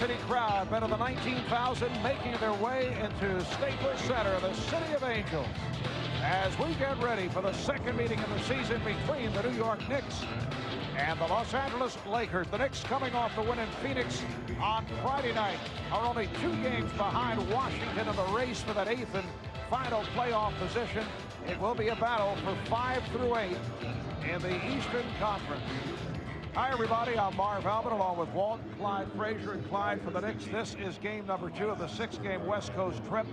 capacity crowd, better than 19,000, making their way into Staples Center, the City of Angels, as we get ready for the second meeting of the season between the New York Knicks and the Los Angeles Lakers. The Knicks, coming off the win in Phoenix on Friday night, are only 2 games behind Washington in the race for that 8th and final playoff position. It will be a battle for 5 through 8 in the Eastern Conference. Hi, everybody. I'm Marv Albin, along with Walt, Clyde Frazier, and Clyde for the Knicks. This is game number 2 of the 6-game West Coast trip.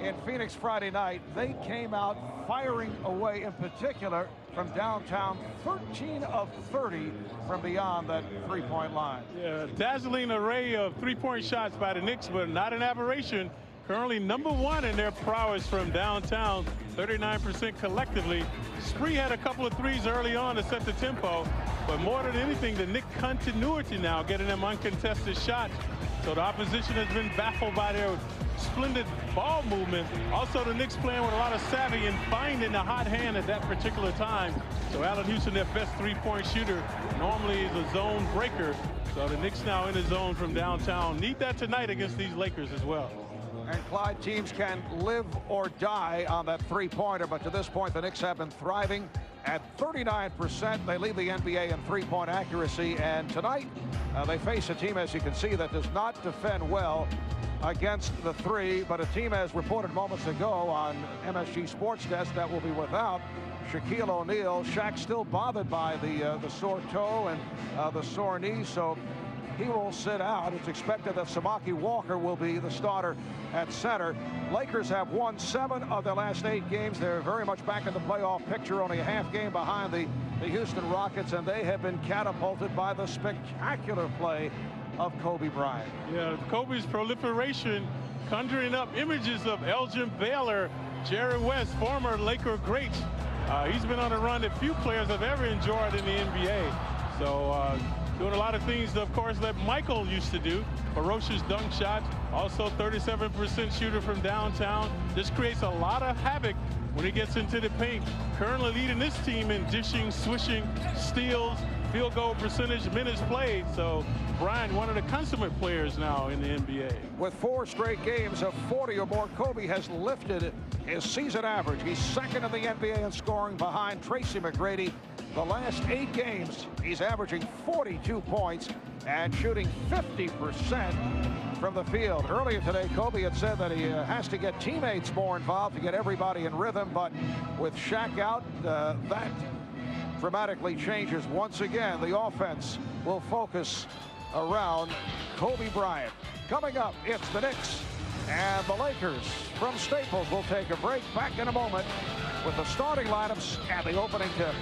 In Phoenix Friday night, they came out firing away, in particular from downtown, 13 of 30 from beyond that three-point line. Yeah, dazzling array of three-point shots by the Knicks, but not an aberration. Currently #1 in their prowess from downtown, 39% collectively. Spree had a couple of threes early on to set the tempo, but more than anything, the Knicks continuity now, getting them uncontested shots. So the opposition has been baffled by their splendid ball movement. Also, the Knicks playing with a lot of savvy and finding the hot hand at that particular time. So Allan Houston, their best three-point shooter, normally is a zone breaker. So the Knicks now in the zone from downtown. Need that tonight against these Lakers as well. And Clyde, teams can live or die on that three-pointer, but to this point, the Knicks have been thriving at 39%. They lead the NBA in three-point accuracy, and tonight they face a team, as you can see, that does not defend well against the three, but a team, as reported moments ago on MSG Sports Desk, that will be without Shaquille O'Neal. Shaq still bothered by the sore toe and the sore knee, so he will sit out. It's expected that Samaki Walker will be the starter at center. Lakers have won 7 of their last 8 games. They're very much back in the playoff picture, only a half game behind the Houston Rockets, and they have been catapulted by the spectacular play of Kobe Bryant. Yeah, Kobe's proliferation, conjuring up images of Elgin Baylor, Jerry West, former Laker greats. He's been on a run that few players have ever enjoyed in the NBA. So doing a lot of things, of course, that Michael used to do. Ferocious dunk shots, also 37% shooter from downtown. This creates a lot of havoc when he gets into the paint. Currently leading this team in dishing, swishing, steals, field goal percentage, minutes played. So Bryant, one of the consummate players now in the NBA. With 4 straight games of 40 or more, Kobe has lifted his season average. He's second in the NBA in scoring behind Tracy McGrady. The last 8 games, he's averaging 42 points and shooting 50% from the field. Earlier today, Kobe had said that he has to get teammates more involved to get everybody in rhythm, but with Shaq out, that dramatically changes. Once again, the offense will focus around Kobe Bryant. Coming up, it's the Knicks and the Lakers from Staples. We'll take a break. Back in a moment with the starting lineups and the opening tip.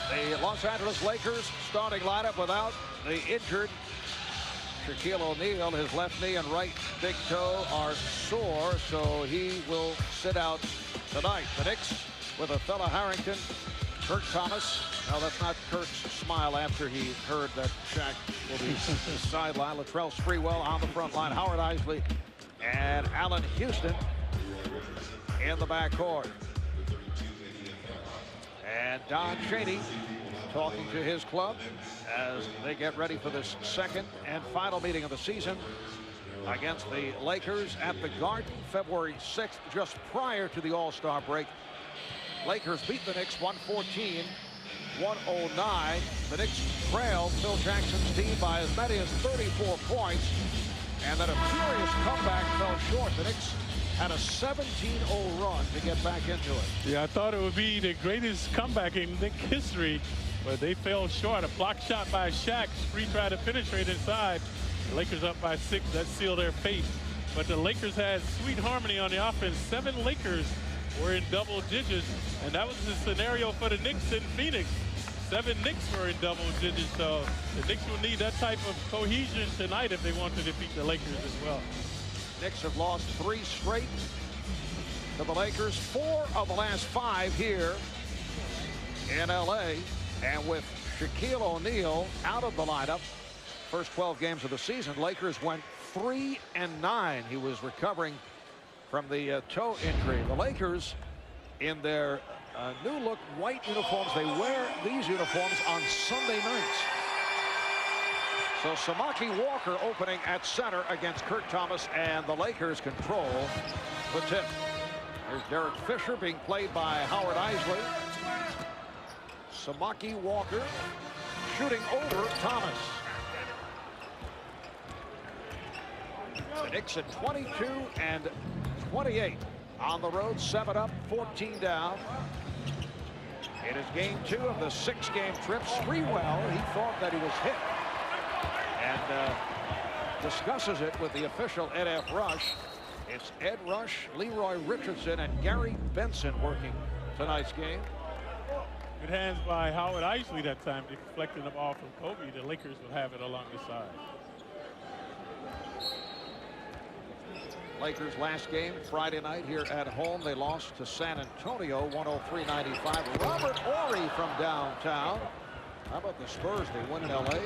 The Los Angeles Lakers starting lineup without the injured Shaquille O'Neal. His left knee and right big toe are sore, so he will sit out tonight. The Knicks with Othello Harrington, Kurt Thomas. No, that's not Kurt's smile after he heard that Shaq will be sideline. Latrell Sprewell on the front line. Howard Isley and Allan Houston in the backcourt. And Don Chaney talking to his club as they get ready for this second and final meeting of the season against the Lakers at the Garden, February 6th, just prior to the All-Star break. Lakers beat the Knicks 114-109. The Knicks trailed Phil Jackson's team by as many as 34 points, and then a furious comeback fell short. The Knicks had a 17-0 run to get back into it. Yeah, I thought it would be the greatest comeback in Knicks history, but they fell short. A block shot by Shaq. Spree tried to penetrate inside. The Lakers up by 6. That sealed their fate. But the Lakers had sweet harmony on the offense. 7 Lakers were in double digits, and that was the scenario for the Knicks in Phoenix. 7 Knicks were in double digits, so the Knicks will need that type of cohesion tonight if they want to defeat the Lakers as well. Knicks have lost 3 straight to the Lakers, 4 of the last 5 here in LA. And with Shaquille O'Neal out of the lineup, first 12 games of the season, Lakers went 3-9. He was recovering from the toe injury. The Lakers, in their new look white uniforms. They wear these uniforms on Sunday nights. So Samaki Walker opening at center against Kurt Thomas, and the Lakers control the tip. Here's Derek Fisher being played by Howard Isley. Samaki Walker shooting over Thomas. The Knicks at 22 and 28 on the road, 7 up, 14 down. It is game 2 of the 6-game trip. Sprewell, he thought that he was hit, and discusses it with the official Ed F. Rush. It's Ed Rush, Leroy Richardson, and Gary Benson working tonight's game. Good hands by Howard Isley that time, deflecting the ball from Kobe. The Lakers will have it along the side. Lakers last game Friday night here at home. They lost to San Antonio 103-95. Robert Horry from downtown. How about the Spurs? They win in LA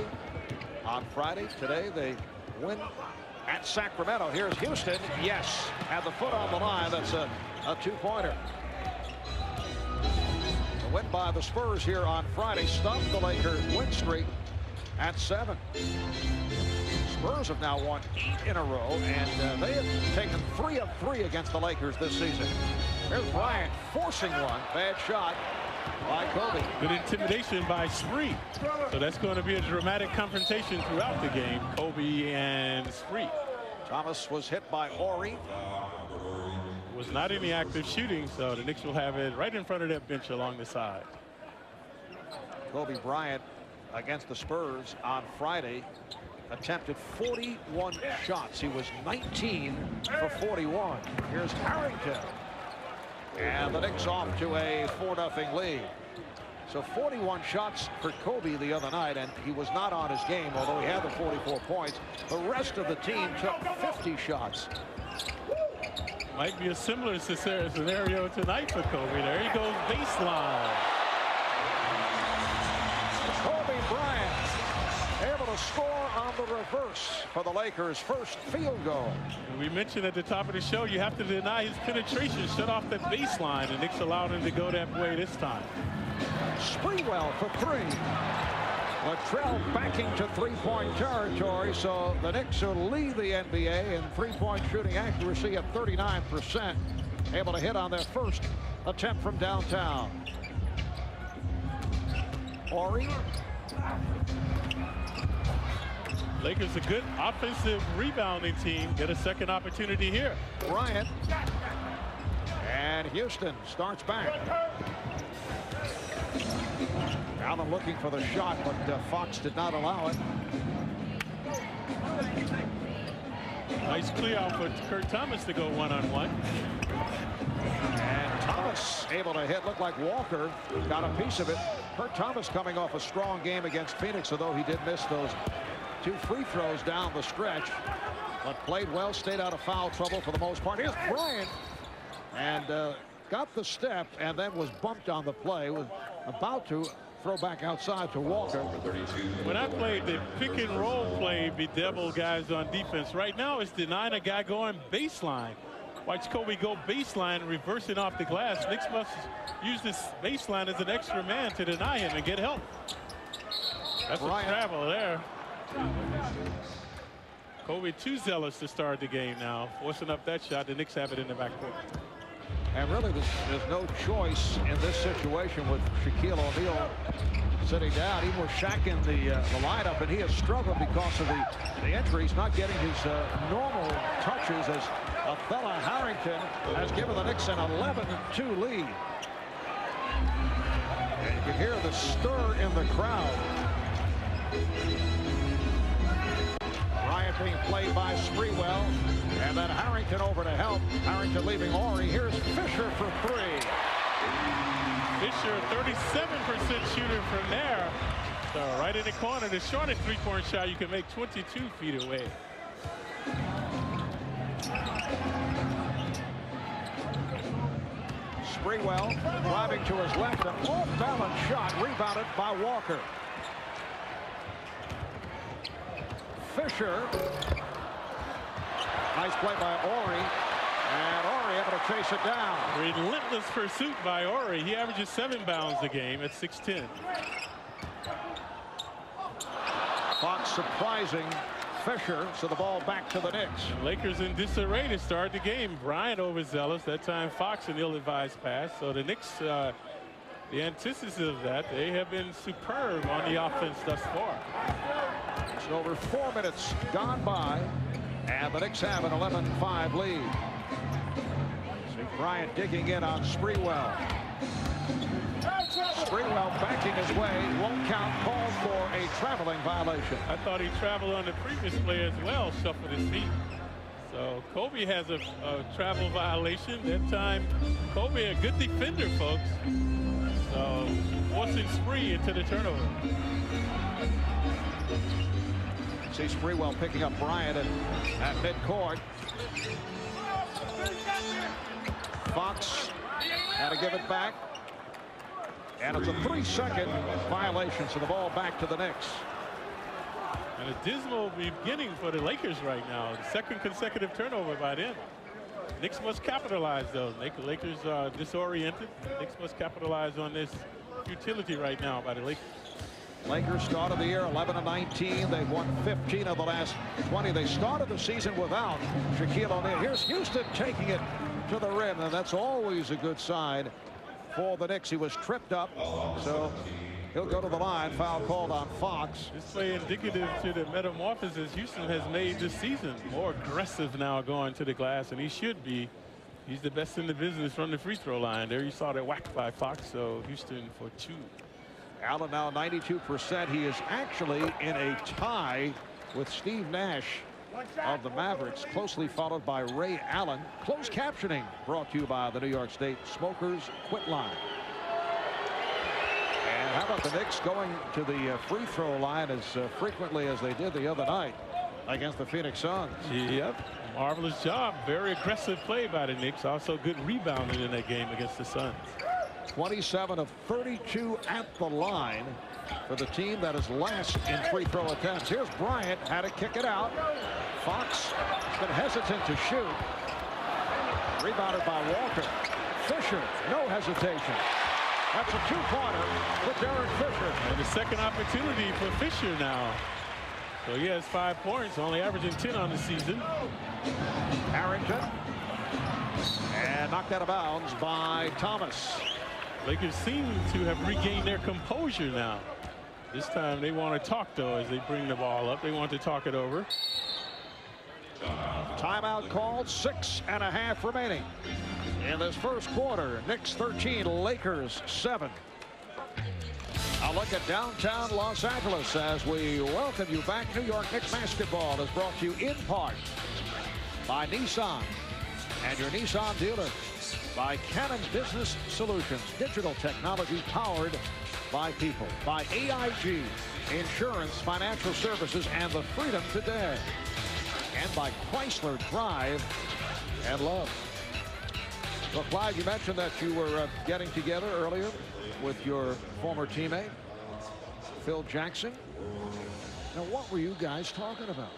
on Friday. Today they win at Sacramento. Here's Houston. Yes, had the foot on the line. That's a two-pointer. The win by the Spurs here on Friday stopped the Lakers win streak at 7. Spurs have now won 8 in a row, and they have taken 3 of 3 against the Lakers this season. There's Bryant forcing one. Bad shot by Kobe. Good intimidation by Spree. So that's going to be a dramatic confrontation throughout the game. Kobe and Spree. Thomas was hit by Horry. Was not any active shooting, so the Knicks will have it right in front of that bench along the side. Kobe Bryant against the Spurs on Friday attempted 41 shots. He was 19 for 41. Here's Harrington. And the Knicks off to a 4-0 lead. So 41 shots for Kobe the other night, and he was not on his game, although he had the 44 points. The rest of the team took 50 shots. Might be a similar scenario tonight for Kobe. There he goes, baseline. Kobe Bryant able to score on the reverse for the Lakers' first field goal. We mentioned at the top of the show, you have to deny his penetration, shut off that baseline, and Knicks allowed him to go that way this time. Sprewell for 3. Latrell backing to 3-point territory, so the Knicks will lead the NBA in 3-point shooting accuracy at 39%. Able to hit on their first attempt from downtown. Horry. Lakers a good offensive rebounding team. Get a second opportunity here. Bryant. And Houston starts back. Allen looking for the shot, but Fox did not allow it. Nice clear out for Kurt Thomas to go one-on-one. And Thomas able to hit. Looked like Walker got a piece of it. Kurt Thomas coming off a strong game against Phoenix, although he did miss those 2 free throws down the stretch, but played well, stayed out of foul trouble for the most part. Here's Bryant, and got the step and then was bumped on the play. Was about to throw back outside to Walker. When I played the pick and roll play, bedevil guys on defense. Right now it's denying a guy going baseline. Watch Kobe go baseline, reversing off the glass. Knicks must use this baseline as an extra man to deny him and get help. That's Bryant. A travel there. Kobe too zealous to start the game now, forcing up that shot. The Knicks have it in the backcourt. And really, there's no choice in this situation with Shaquille O'Neal sitting down, even with Shaq in the lineup, and he has struggled because of the injuries, not getting his normal touches, as a fella Harrington has given the Knicks an 11-2 lead. And you can hear the stir in the crowd. Bryant being played by Sprewell, and then Harrington over to help. Harrington leaving Horry. Here's Fisher for 3. Fisher, 37% shooter from there. So right in the corner, the shortest 3-point shot you can make 22 feet away. Sprewell driving to his left, an off-balance shot, rebounded by Walker. Fisher. Nice play by Horry. And Horry Horry able to chase it down. Relentless pursuit by Horry. He averages 7 bounds a game at 6'10". Fox surprising Fisher, so the ball back to the Knicks. Lakers in disarray to start the game. Bryant overzealous. That time Fox an ill-advised pass. So the Knicks, the antithesis of that, they have been superb on the offense thus far. It's over 4 minutes gone by, and the Knicks have an 11-5 lead. See Bryant digging in on Sprewell. Sprewell backing his way, won't count, called for a traveling violation. I thought he traveled on the previous play as well, shuffled his feet. So Kobe has a travel violation. That time, Kobe a good defender, folks. So forcing Spree into the turnover. See Sprewell picking up Bryant at midcourt. Fox had to give it back. And it's a 3-second violation, so the ball back to the Knicks. And a dismal beginning for the Lakers right now. The second consecutive turnover by them. Knicks must capitalize, though. Lakers are disoriented. Knicks must capitalize on this futility right now by the Lakers. Lakers started the year 11-19. They've won 15 of the last 20. They started the season without Shaquille O'Neal. Here's Houston taking it to the rim, and that's always a good sign for the Knicks. He was tripped up, so he'll go to the line. Foul called on Fox. This play indicative to the metamorphosis Houston has made this season. More aggressive now going to the glass, and he should be. He's the best in the business from the free throw line. There you saw that whack by Fox, so Houston for 2. Allen now 92%. He is actually in a tie with Steve Nash of the Mavericks, closely followed by Ray Allen. Closed captioning brought to you by the New York State Smokers Quit Line. And how about the Knicks going to the free throw line as frequently as they did the other night against the Phoenix Suns? Yep, marvelous job. Very aggressive play by the Knicks. Also good rebounding in that game against the Suns. 27 of 32 at the line for the team that is last in free throw attempts. Here's Bryant, had to kick it out. Fox has been hesitant to shoot. Rebounded by Walker. Fisher, no hesitation. That's a 2-pointer for Derek Fisher. And the second opportunity for Fisher now. So he has 5 points, only averaging 10 on the season. Harrington. And knocked out of bounds by Thomas. Lakers seem to have regained their composure now. This time they want to talk, though, as they bring the ball up. They want to talk it over. Timeout called, 6.5 remaining in this first quarter. Knicks 13, Lakers 7. A look at downtown Los Angeles as we welcome you back. New York Knicks basketball is brought to you in part by Nissan and your Nissan dealer, by Canon Business Solutions, digital technology powered by people, by AIG, insurance, financial services, and the freedom to dare, and by Chrysler Drive and Love. Well, Clyde, you mentioned that you were getting together earlier with your former teammate, Phil Jackson. Now, what were you guys talking about?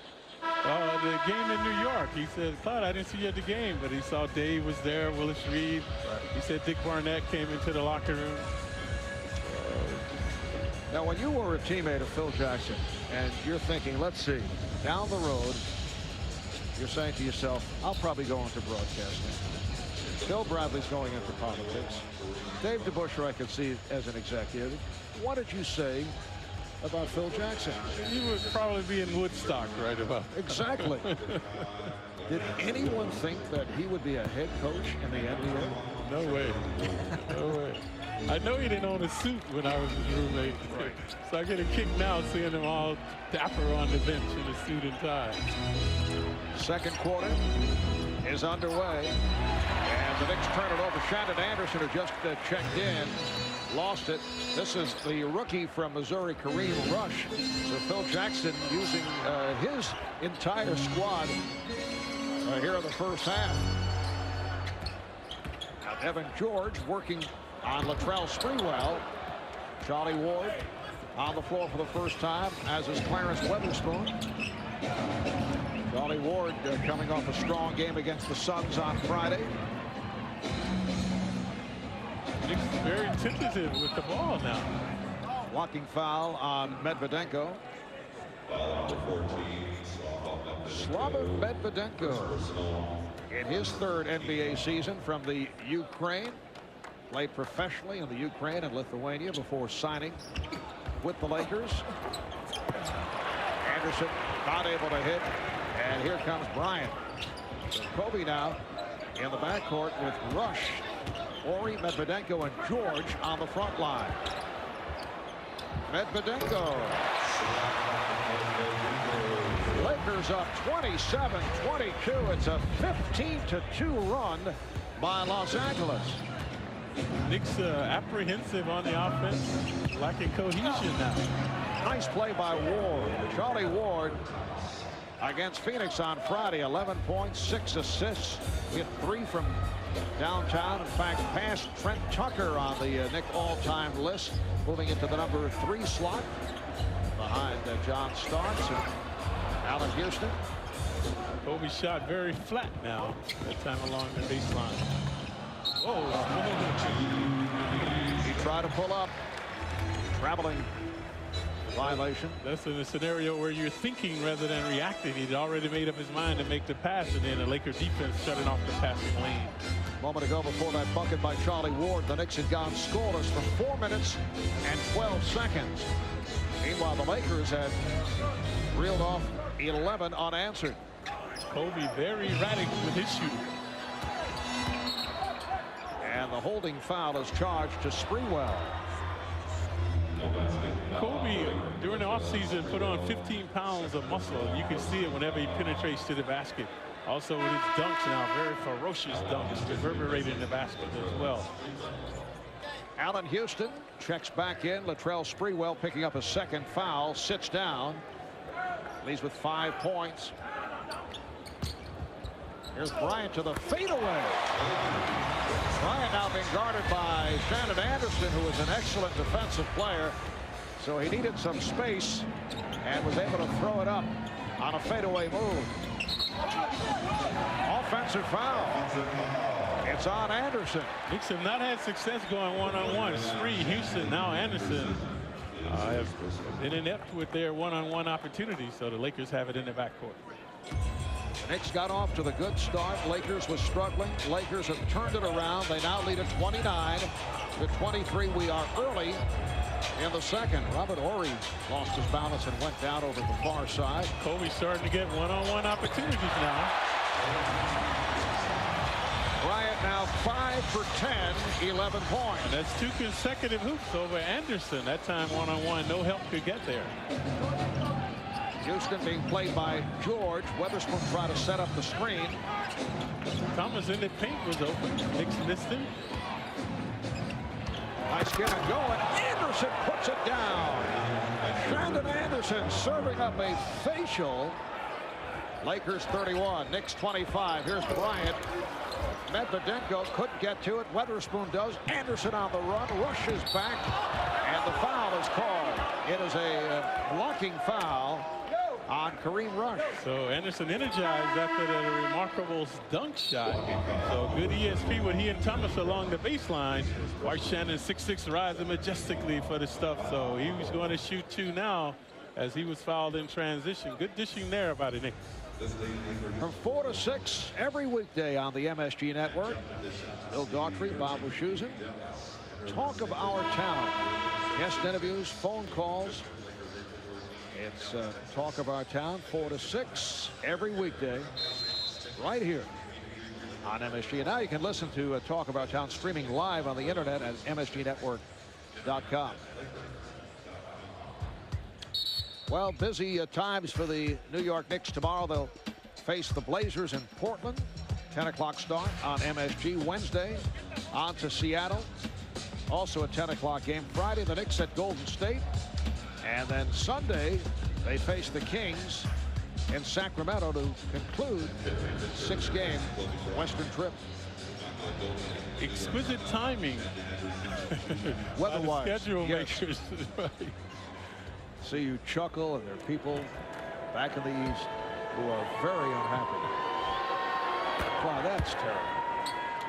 The game in New York. He said, Clyde, I didn't see you at the game, but he saw Dave was there, Willis Reed. He said Dick Barnett came into the locker room. Now, when you were a teammate of Phil Jackson, and you're thinking, let's see, down the road, you're saying to yourself, I'll probably go into broadcasting. Bill Bradley's going into politics. Dave DeBusschere I could see as an executive. What did you say about Phil Jackson? He would probably be in Woodstock right about. Exactly. Did anyone think that he would be a head coach in the NBA? No way. No way. I know he didn't own a suit when I was his roommate. Right. So I get a kick now seeing him all dapper on the bench in a suit and tie. Second quarter is underway. And the Knicks turn it over. Shandon Anderson, who just checked in, lost it. This is the rookie from Missouri, Kareem Rush. So Phil Jackson using his entire squad here in the first half. Now Evan George working on Latrell Sprewell. Charlie Ward on the floor for the first time, as is Clarence Weatherspoon. Charlie Ward coming off a strong game against the Suns on Friday. Knicks very tentative with the ball now. Blocking foul on Medvedenko. Slava Medvedenko in his third NBA season from the Ukraine. Played professionally in the Ukraine and Lithuania before signing with the Lakers. Anderson not able to hit. And here comes Bryant. So Kobe now in the backcourt with Rush, Ori, Medvedenko, and George on the front line. Medvedenko. Lakers up 27-22. It's a 15-2 run by Los Angeles. Knicks apprehensive on the offense, lacking cohesion now. Nice play by Ward. Charlie Ward against Phoenix on Friday. 11 points, 6 assists. Hit 3 from downtown. In fact, passed Trent Tucker on the Knick all-time list, moving into the number 3 slot behind John Starks and Allan Houston. Kobe shot very flat now, that time along the baseline. Oh, he tried to pull up. Traveling violation. That's in a scenario where you're thinking rather than reacting. He'd already made up his mind to make the pass, and then the Laker defense shutting off the passing lane. A moment ago before that bucket by Charlie Ward, the Knicks had gone scoreless for 4 minutes and 12 seconds. Meanwhile, the Lakers had reeled off 11 unanswered. Kobe very erratic with his shooting. And the holding foul is charged to Sprewell. Kobe, during the offseason, put on 15 pounds of muscle. You can see it whenever he penetrates to the basket. Also with his dunks now, very ferocious dunks, reverberating in the basket as well. Allan Houston checks back in. Latrell Sprewell picking up a second foul, sits down. Leads with 5 points. Here's Bryant to the fadeaway. Bryant now being guarded by Shannon Anderson, who is an excellent defensive player. So he needed some space and was able to throw it up on a fadeaway move. Offensive foul. It's on Anderson. Knicks have not had success going one-on-one. Spree, Houston, now Anderson have been inept with their one-on-one opportunities, so the Lakers have it in their backcourt. The Knicks got off to the good start. Lakers was struggling. Lakers have turned it around. They now lead at 29-23. We are early in the second. Robert Horry lost his balance and went down over the far side. Kobe starting to get one-on-one opportunities now. Bryant now 5 for 10, 11 points. And that's 2 consecutive hoops over Anderson. That time one-on-one, no help could get there. Houston being played by George. Weatherspoon tried to set up the screen. Thomas in the paint was open. Knicks missed him. Nice get and going. Anderson puts it down. Shannon Anderson serving up a facial. Lakers 31, Knicks 25. Here's Bryant. Medvedenko couldn't get to it. Weatherspoon does. Anderson on the run, rushes back, and the foul is called. It is a blocking foul on Kareem Rush. So Anderson energized after the remarkable dunk shot. So good ESP with he and Thomas along the baseline. Watch Shannon 6'6" rising majestically for the stuff. So he was going to shoot 2 now as he was fouled in transition. Good dishing there by the Knicks. From 4 to 6 every weekday on the MSG Network. Bill Daughtry, Bob Wischusen. Talk of our town. Guest interviews, phone calls. It's Talk of Our Town, 4 to 6 every weekday right here on MSG. And now you can listen to Talk of Our Town streaming live on the internet at msgnetwork.com. Well, busy times for the New York Knicks tomorrow. They'll face the Blazers in Portland. 10 o'clock start on MSG. Wednesday on to Seattle. Also a 10 o'clock game. Friday, the Knicks at Golden State. And then Sunday, they face the Kings in Sacramento to conclude the 6-game Western trip. Exquisite timing. Weather-wise, schedule yes. makers. Right. See you chuckle, and there are people back in the East who are very unhappy. Wow, that's terrible.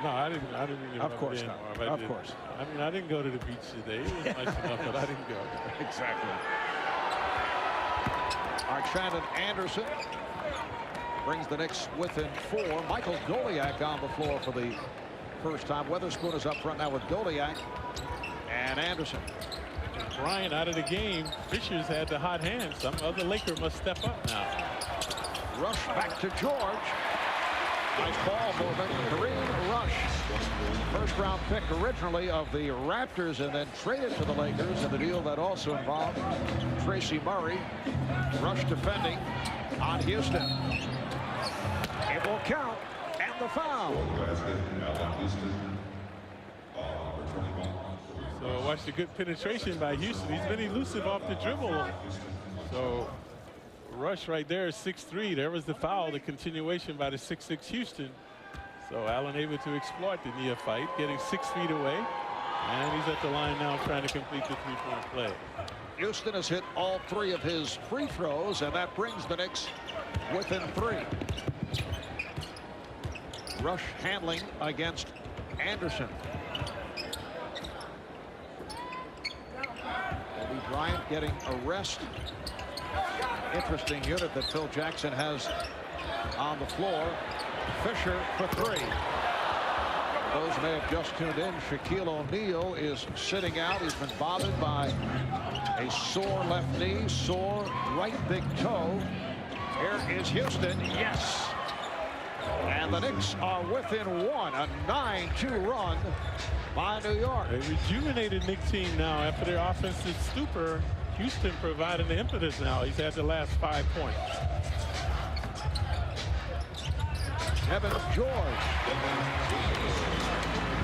No, I didn't. Of course not. Of course. I mean, I didn't go to the beach today. It was nice enough, but I didn't go. Exactly. Shannon Anderson brings the Knicks within 4. Michael Goliak on the floor for the first time. Weatherspoon is up front now with Goliak and Anderson. Bryant out of the game. Fisher's had the hot hand. Some other Laker must step up now. Rush back to George. Nice ball movement. Kareem Rush. First round pick originally of the Raptors and then traded to the Lakers in the deal that also involved Tracy Murray. Rush defending on Houston. It will count, and the foul. So watch the good penetration by Houston. He's been elusive off the dribble. So Rush right there is 6'3". There was the foul, the continuation by the 6'6" Houston. So Allen able to exploit the neophyte, getting 6 feet away. And he's at the line now trying to complete the three-point play. Houston has hit all 3 of his free throws, and that brings the Knicks within 3. Rush handling against Anderson. Kobe Bryant getting a rest. Interesting unit that Phil Jackson has on the floor. Fisher for 3. Those who may have just tuned in, Shaquille O'Neal is sitting out. He's been bothered by a sore left knee, sore right big toe. Here is Houston. Yes. And the Knicks are within 1. A 9-2 run by New York. A rejuvenated Knicks team now after their offensive stupor. Houston providing the impetus now. He's had the last 5 points. Evan George.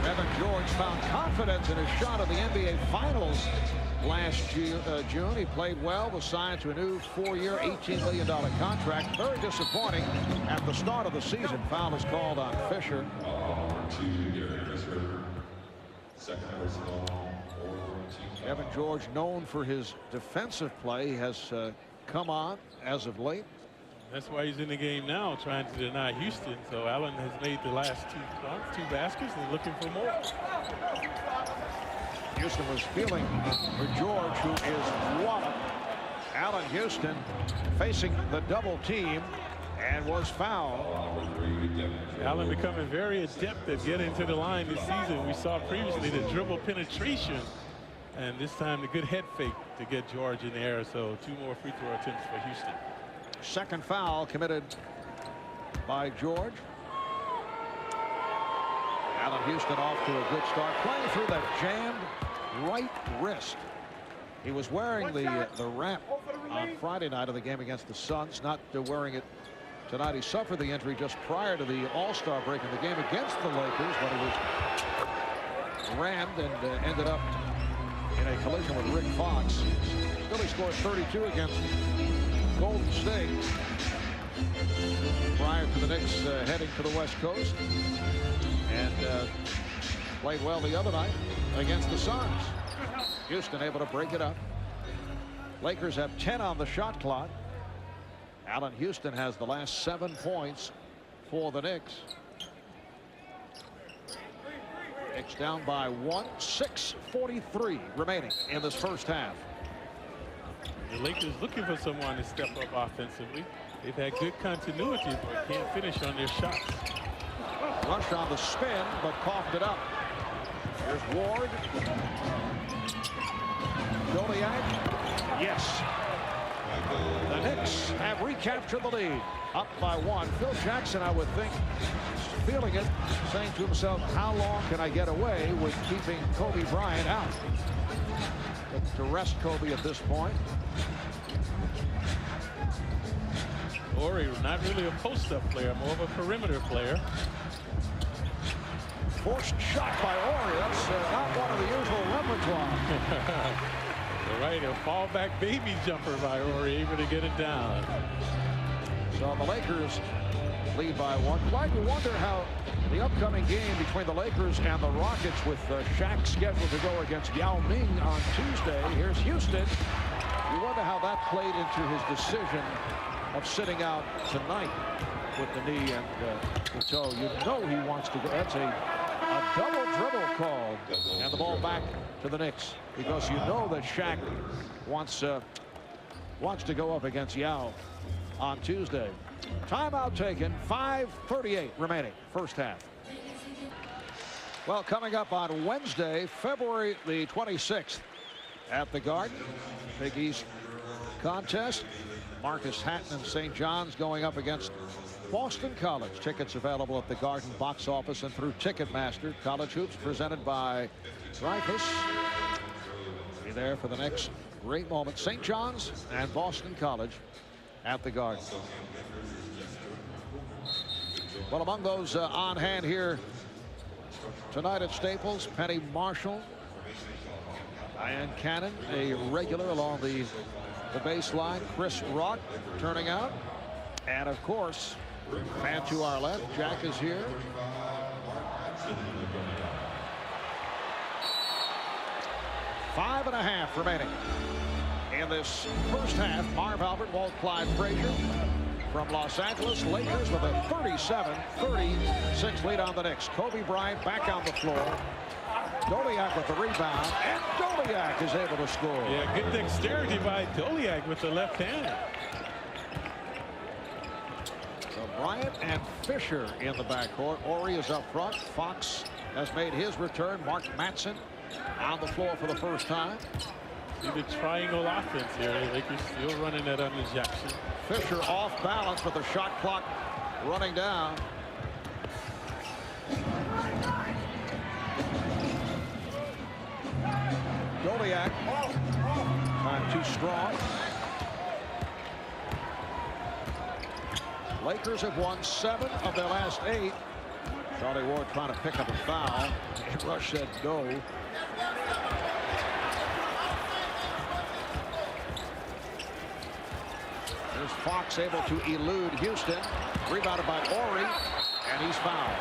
Evan George found confidence in his shot at the NBA Finals last June. He played well, was signed to a new 4-year, $18 million contract. Very disappointing at the start of the season. Foul is called on Fisher. Evan George, known for his defensive play, has come on as of late. That's why he's in the game now, trying to deny Houston. So Allen has made the last 2 baskets and looking for more. Houston was feeling for George, who is walloped. Allan Houston facing the double team and was fouled. Allen becoming very adept at getting to the line this season. We saw previously the dribble penetration, and this time the good head fake to get George in the air. So 2 more free throw attempts for Houston. Second foul committed by George. Allan Houston off to a good start, playing through that jammed right wrist. He was wearing the wrap on Friday night of the game against the Suns, not wearing it tonight. He suffered the injury just prior to the All-Star break in the game against the Lakers when he was rammed and ended up in a collision with Rick Fox. Still, he scored 32 against Golden State prior to the Knicks heading to the West Coast, and played well the other night against the Suns. Houston able to break it up. Lakers have 10 on the shot clock. Allan Houston has the last 7 points for the Knicks. Knicks down by 1. 6:43 remaining in this first half. The Lakers looking for someone to step up offensively. They've had good continuity, but can't finish on their shots. Rush on the spin, but coughed it up. Here's Ward. Goliak. Yes. The Knicks have recaptured the lead. Up by 1. Phil Jackson, I would think, feeling it, saying to himself, how long can I get away with keeping Kobe Bryant out? But to rest Kobe at this point. Ori, not really a post-up player, more of a perimeter player. Forced shot by Ori. That's not one of the usual repertoire. Right, a fallback baby jumper by Ori, able to get it down. So the Lakers lead by 1. Like, we wonder how the upcoming game between the Lakers and the Rockets, with Shaq scheduled to go against Yao Ming on Tuesday. Here's Houston. You wonder how that played into his decision of sitting out tonight with the knee and the toe. You know he wants to go. That's a A double dribble called, and the ball back to the Knicks, because you know that Shaq wants to go up against Yao on Tuesday. Timeout taken. 5:38 remaining, first half. Well, coming up on Wednesday, February the 26th, at the Garden, Big East contest. Marcus Hatton and St. John's going up against Boston College. Tickets available at the Garden box office and through Ticketmaster. College Hoops presented by Dreyfus. Be there for the next great moment. St. John's and Boston College at the Garden. Well, among those on hand here tonight at Staples, Penny Marshall, Diane Cannon, a regular along the baseline. Chris Rock turning out. And of course, fan to our left, Jack is here. Five and a half remaining in this first half. Marv Albert, Walt Clyde Frazier from Los Angeles. Lakers with a 37-36 lead on the Knicks. Kobe Bryant back on the floor. Doliak with the rebound, and Doliak is able to score. Yeah, good dexterity by Doliak with the left hand. So Bryant and Fisher in the backcourt. Ori is up front. Fox has made his return. Mark Matson on the floor for the first time. See the triangle offense here. Lakers still running that under Jackson. Fisher off balance with the shot clock running down. Doliak, time too strong. Lakers have won 7 of their last 8. Charlie Ward trying to pick up a foul. Rush said no. There's Fox able to elude Houston. Rebounded by Ori, and he's fouled.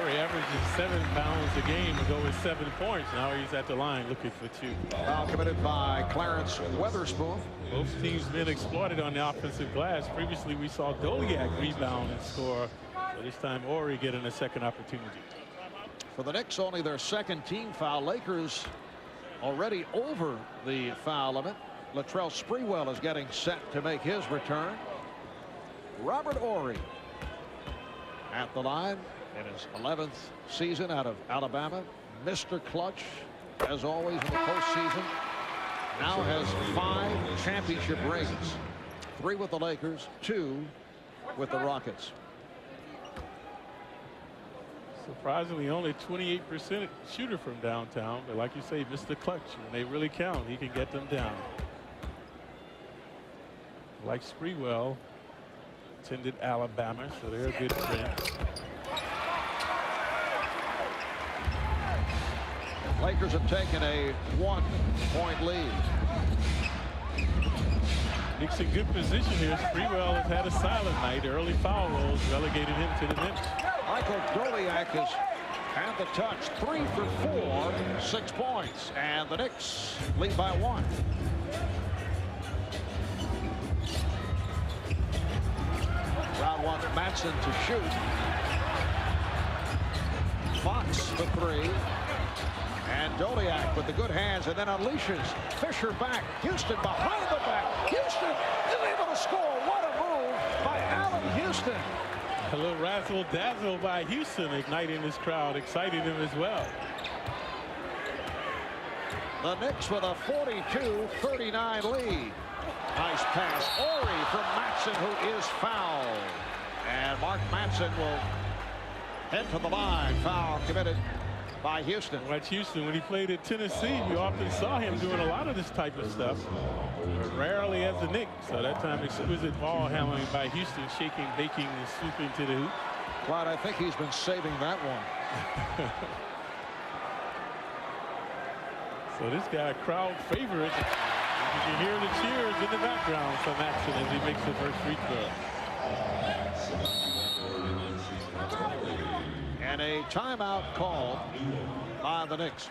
Ori averages 7 pounds a game to go with 7 points. Now he's at the line looking for 2. Foul committed by Clarence Weatherspoon. Both teams been exploited on the offensive glass. Previously we saw Doliak rebound and score. So this time Ori getting a second opportunity. For the Knicks, only their second team foul. Lakers already over the foul limit. Latrell Sprewell is getting set to make his return. Robert Ori at the line in his 11th season out of Alabama. Mr. Clutch, as always in the postseason. Now has 5 championship rings. 3 with the Lakers, 2 with the Rockets. Surprisingly, only 28% shooter from downtown. But like you say, Mr. Clutch, when they really count, he can get them down. Like Sprewell, attended Alabama, so they're a good friend. Lakers have taken a 1-point lead. Knicks in good position here. Sprewell has had a silent night. Early foul rolls relegated him to the bench. Michael Doliak has had the touch. 3 for 4, 6 points. And the Knicks lead by 1. Round wants Matson to shoot. Fox for 3. And Doliak with the good hands, and then unleashes. Fisher back. Houston behind the back. Houston is able to score. What a move by Allan Houston. A little razzle-dazzle by Houston, igniting this crowd, exciting them as well. The Knicks with a 42-39 lead. Nice pass. Ori from Matson, who is fouled. And Mark Matson will head to the line. Foul committed by Houston. Watch Houston, when he played at Tennessee, we often saw him doing a lot of this type of stuff. Rarely as the Knicks. So that time, exquisite ball handling by Houston, shaking, baking, and swooping to the hoop. Clyde, I think he's been saving that one. So this guy, crowd favorite. You can hear the cheers in the background from Matson as he makes the first free throw. And a timeout called by the Knicks.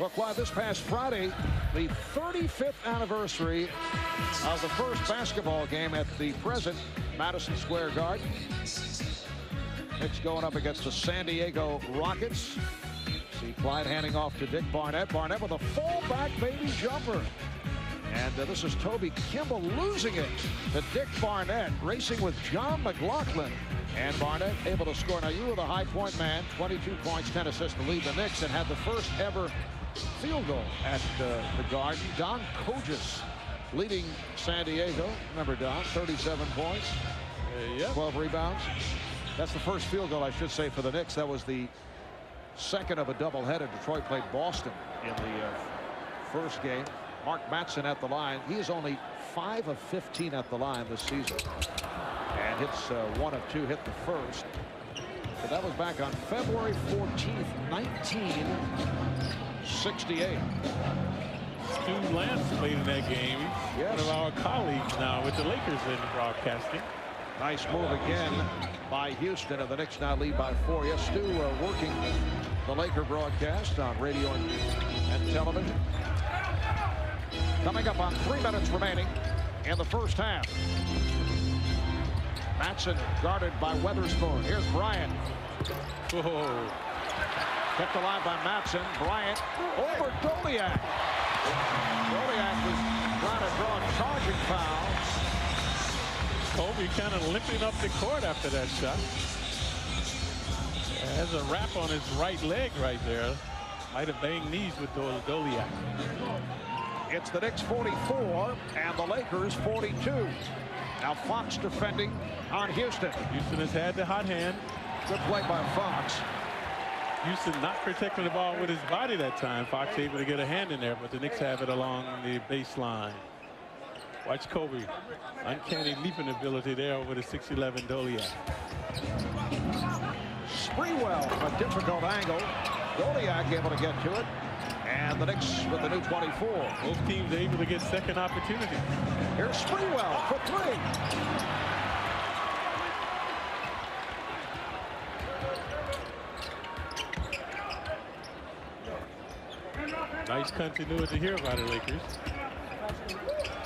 Well, Clyde, this past Friday, the 35th anniversary of the first basketball game at the present Madison Square Garden. Knicks going up against the San Diego Rockets. See Clyde handing off to Dick Barnett. Barnett with a fallback baby jumper. And this is Toby Kimball losing it to Dick Barnett, racing with John McLaughlin. And Barnett able to score. Now, you were the high point man, 22 points, 10 assists to lead the Knicks, and had the first ever field goal at the Garden. Don Kogis leading San Diego. Remember Don, 37 points, 12 rebounds. That's the first field goal, I should say, for the Knicks. That was the second of a doubleheader. Detroit played Boston in the first game. Mark Matson at the line. He is only 5 of 15 at the line this season. And hits 1 of 2, hit the first. But that was back on February 14th, 1968. Stu Lance played in that game. Yes. One of our colleagues now with the Lakers in broadcasting. Nice move again by Houston, and the Knicks now lead by 4. Yes, Stu working the Laker broadcast on radio and television. Coming up on 3 minutes remaining in the first half. Matson guarded by Weatherspoon. Here's Bryant. Whoa. Kept alive by Matson. Bryant over Doliak. Doliak was trying to draw a charging foul. Kobe kind of limping up the court after that shot. Has a wrap on his right leg right there. Might have banged knees with Doliak. It's the Knicks 44 and the Lakers 42. Now Fox defending on Houston. Houston has had the hot hand. Good play by Fox. Houston not protecting the ball with his body that time. Fox able to get a hand in there, but the Knicks have it along the baseline. Watch Kobe. Uncanny leaping ability there over the 6'11" Doliak. Sprewell, a difficult angle. Doliak able to get to it. And the Knicks with the new 24. Both teams able to get second opportunities. Here's Sprewell for 3. Nice continuity here by the Lakers.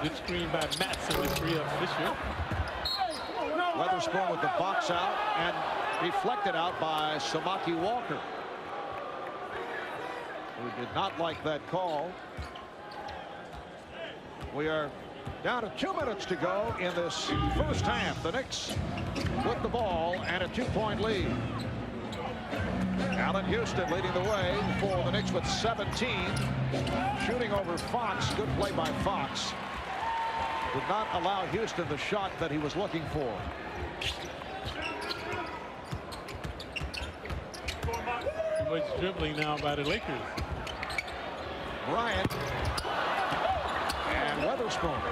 Good screen by Matson to free up Fisher. Weatherspoon with the box out and deflected out by Samaki Walker, who did not like that call. We are down to 2 minutes to go in this first half. The Knicks with the ball and a 2-point lead. Allan Houston leading the way for the Knicks with 17. Shooting over Fox. Good play by Fox. Did not allow Houston the shot that he was looking for. Too much dribbling now by the Lakers. Bryant and Weatherspoon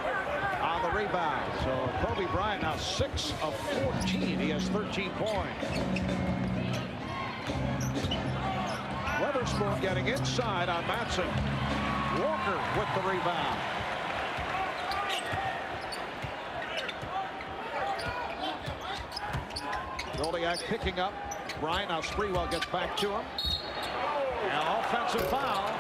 on the rebound. So Kobe Bryant now 6 of 14. He has 13 points. Weatherspoon getting inside on Matson. Walker with the rebound. Doliak picking up. Bryant, now Sprewell gets back to him. And offensive foul.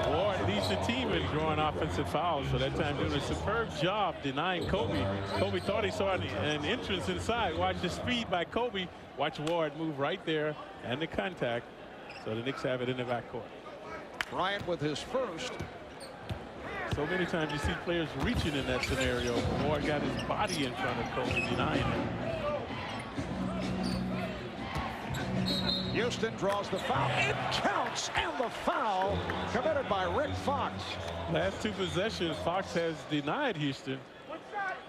Ward leads the team in drawing offensive fouls. So that time doing a superb job denying Kobe. Kobe thought he saw an entrance inside. Watch the speed by Kobe. Watch Ward move right there and the contact. So the Knicks have it in the backcourt. Bryant with his first. So many times you see players reaching in that scenario. Ward got his body in front of Kobe, denying him. Houston draws the foul. It counts, and the foul committed by Rick Fox. Last 2 possessions, Fox has denied Houston.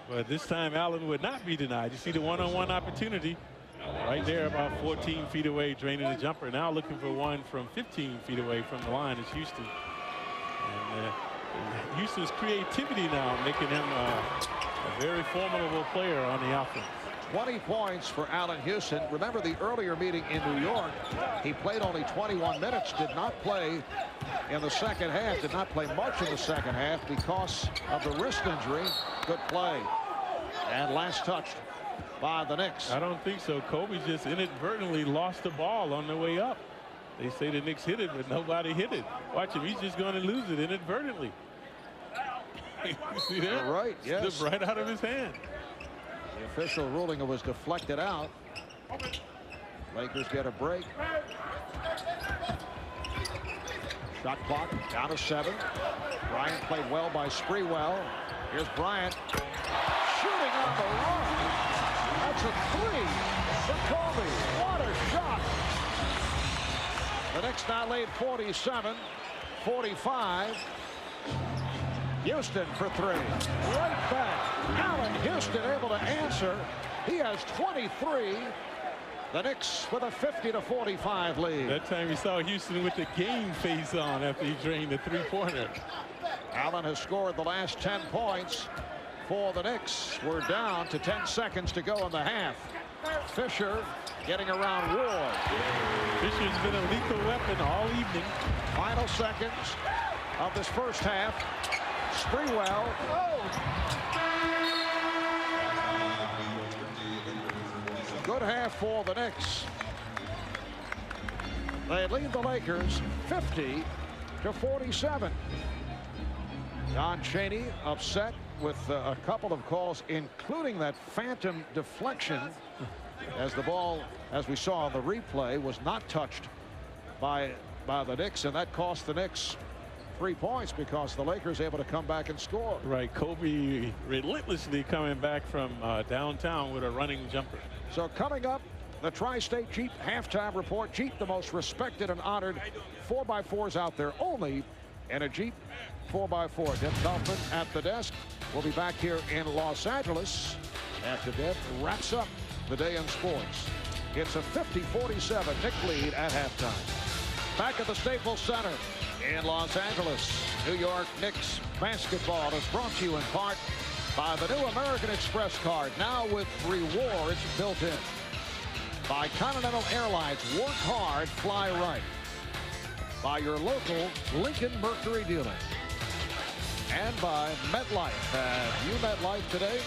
But this time, Allen would not be denied. You see the one-on-one opportunity right there, about 14 feet away, draining the jumper. Now looking for one from 15 feet away from the line is Houston. And Houston's creativity now making him a very formidable player on the offense. 20 points for Allan Houston. Remember the earlier meeting in New York, he played only 21 minutes, did not play in the second half, did not play much in the second half because of the wrist injury. Good play. And last touched by the Knicks. I don't think so. Kobe just inadvertently lost the ball on the way up. They say the Knicks hit it, but nobody hit it. Watch him. He's just going to lose it inadvertently. You see that? Right, yes. Slipped right out of his hand. The official ruling it was deflected out. Lakers get a break. Shot clock down to 7. Bryant played well by Sprewell. Here's Bryant shooting on the run. That's a 3 for Kobe. What a shot. The Knicks now lead 47-45. Houston for 3. Right back. Allan Houston able to answer. He has 23. The Knicks with a 50-45 lead. That time you saw Houston with the game face on after he drained the three-pointer. Allan has scored the last 10 points for the Knicks. We're down to 10 seconds to go in the half. Fisher getting around Ward. Fisher's been a lethal weapon all evening. Final seconds of this first half. Sprewell. Good half for the Knicks. They lead the Lakers 50-47. Don Chaney upset with a couple of calls, including that phantom deflection, as the ball, as we saw on the replay, was not touched by the Knicks, and that cost the Knicks 3 points because the Lakers able to come back and score. Right, Kobe relentlessly coming back from downtown with a running jumper. So coming up, the Tri-State Jeep halftime report. Jeep, the most respected and honored 4x4s out there, only in a Jeep 4x4. Deb Kaufman at the desk. We'll be back here in Los Angeles after Deb wraps up the day in sports. It's a 50-47 Knick lead at halftime. Back at the Staples Center in Los Angeles, New York Knicks basketball is brought to you in part by the new American Express card, now with rewards built in. By Continental Airlines, work hard, fly right. By your local Lincoln Mercury dealer. And by MetLife. Have you MetLife today?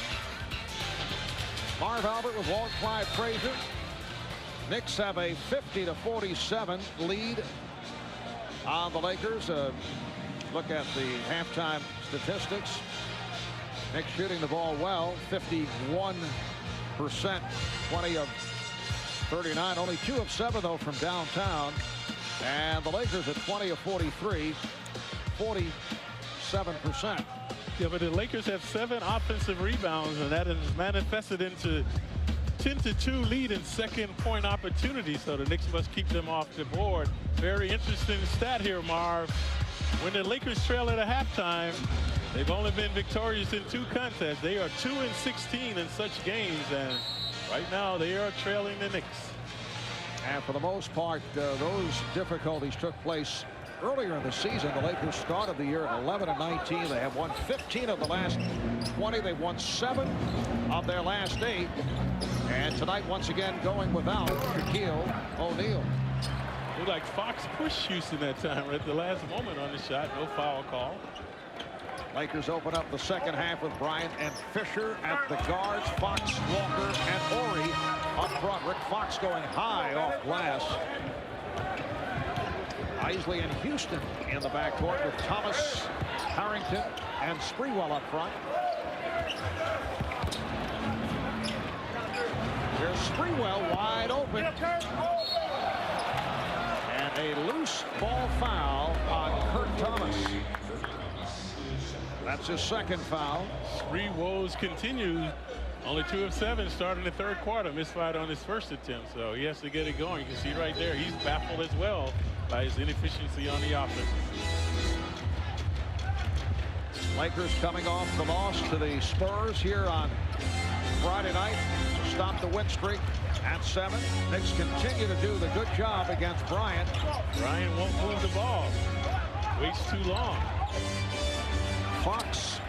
Marv Albert with Walt Clyde Frazier. Knicks have a 50-47 lead on the Lakers. Look at the halftime statistics. Knicks shooting the ball well, 51%, 20 of 39, only 2 of 7 though from downtown. And the Lakers at 20 of 43, 47%. Yeah, but the Lakers have 7 offensive rebounds, and that has manifested into 10-2 lead in second point opportunities. So the Knicks must keep them off the board. Very interesting stat here, Marv. When the Lakers trail at a halftime, they've only been victorious in 2 contests. They are 2-16 in such games, and right now they are trailing the Knicks. And for the most part, those difficulties took place earlier in the season. The Lakers started the year at 11-19. They have won 15 of the last 20. They've won 7 of their last 8. And tonight, once again, going without Shaquille O'Neal. Looked like Fox pushed Houston that time right at the last moment on the shot. No foul call. Lakers open up the second half with Bryant and Fisher at the guards. Fox, Walker, and Horry up front. Rick Fox going high off glass. Isley and Houston in the backcourt with Thomas, Harrington, and Sprewell up front. Here's Sprewell wide open. And a loose ball foul on Kurt Thomas. That's his second foul. Sprewell's continues. Only 2 of 7 starting the third quarter. Misfired on his first attempt, so he has to get it going. You can see right there, he's baffled as well by his inefficiency on the offense. Lakers coming off the loss to the Spurs here on Friday night. Stop the win streak at 7. Knicks continue to do the good job against Bryant. Bryant won't move the ball. Waits too long. Fox.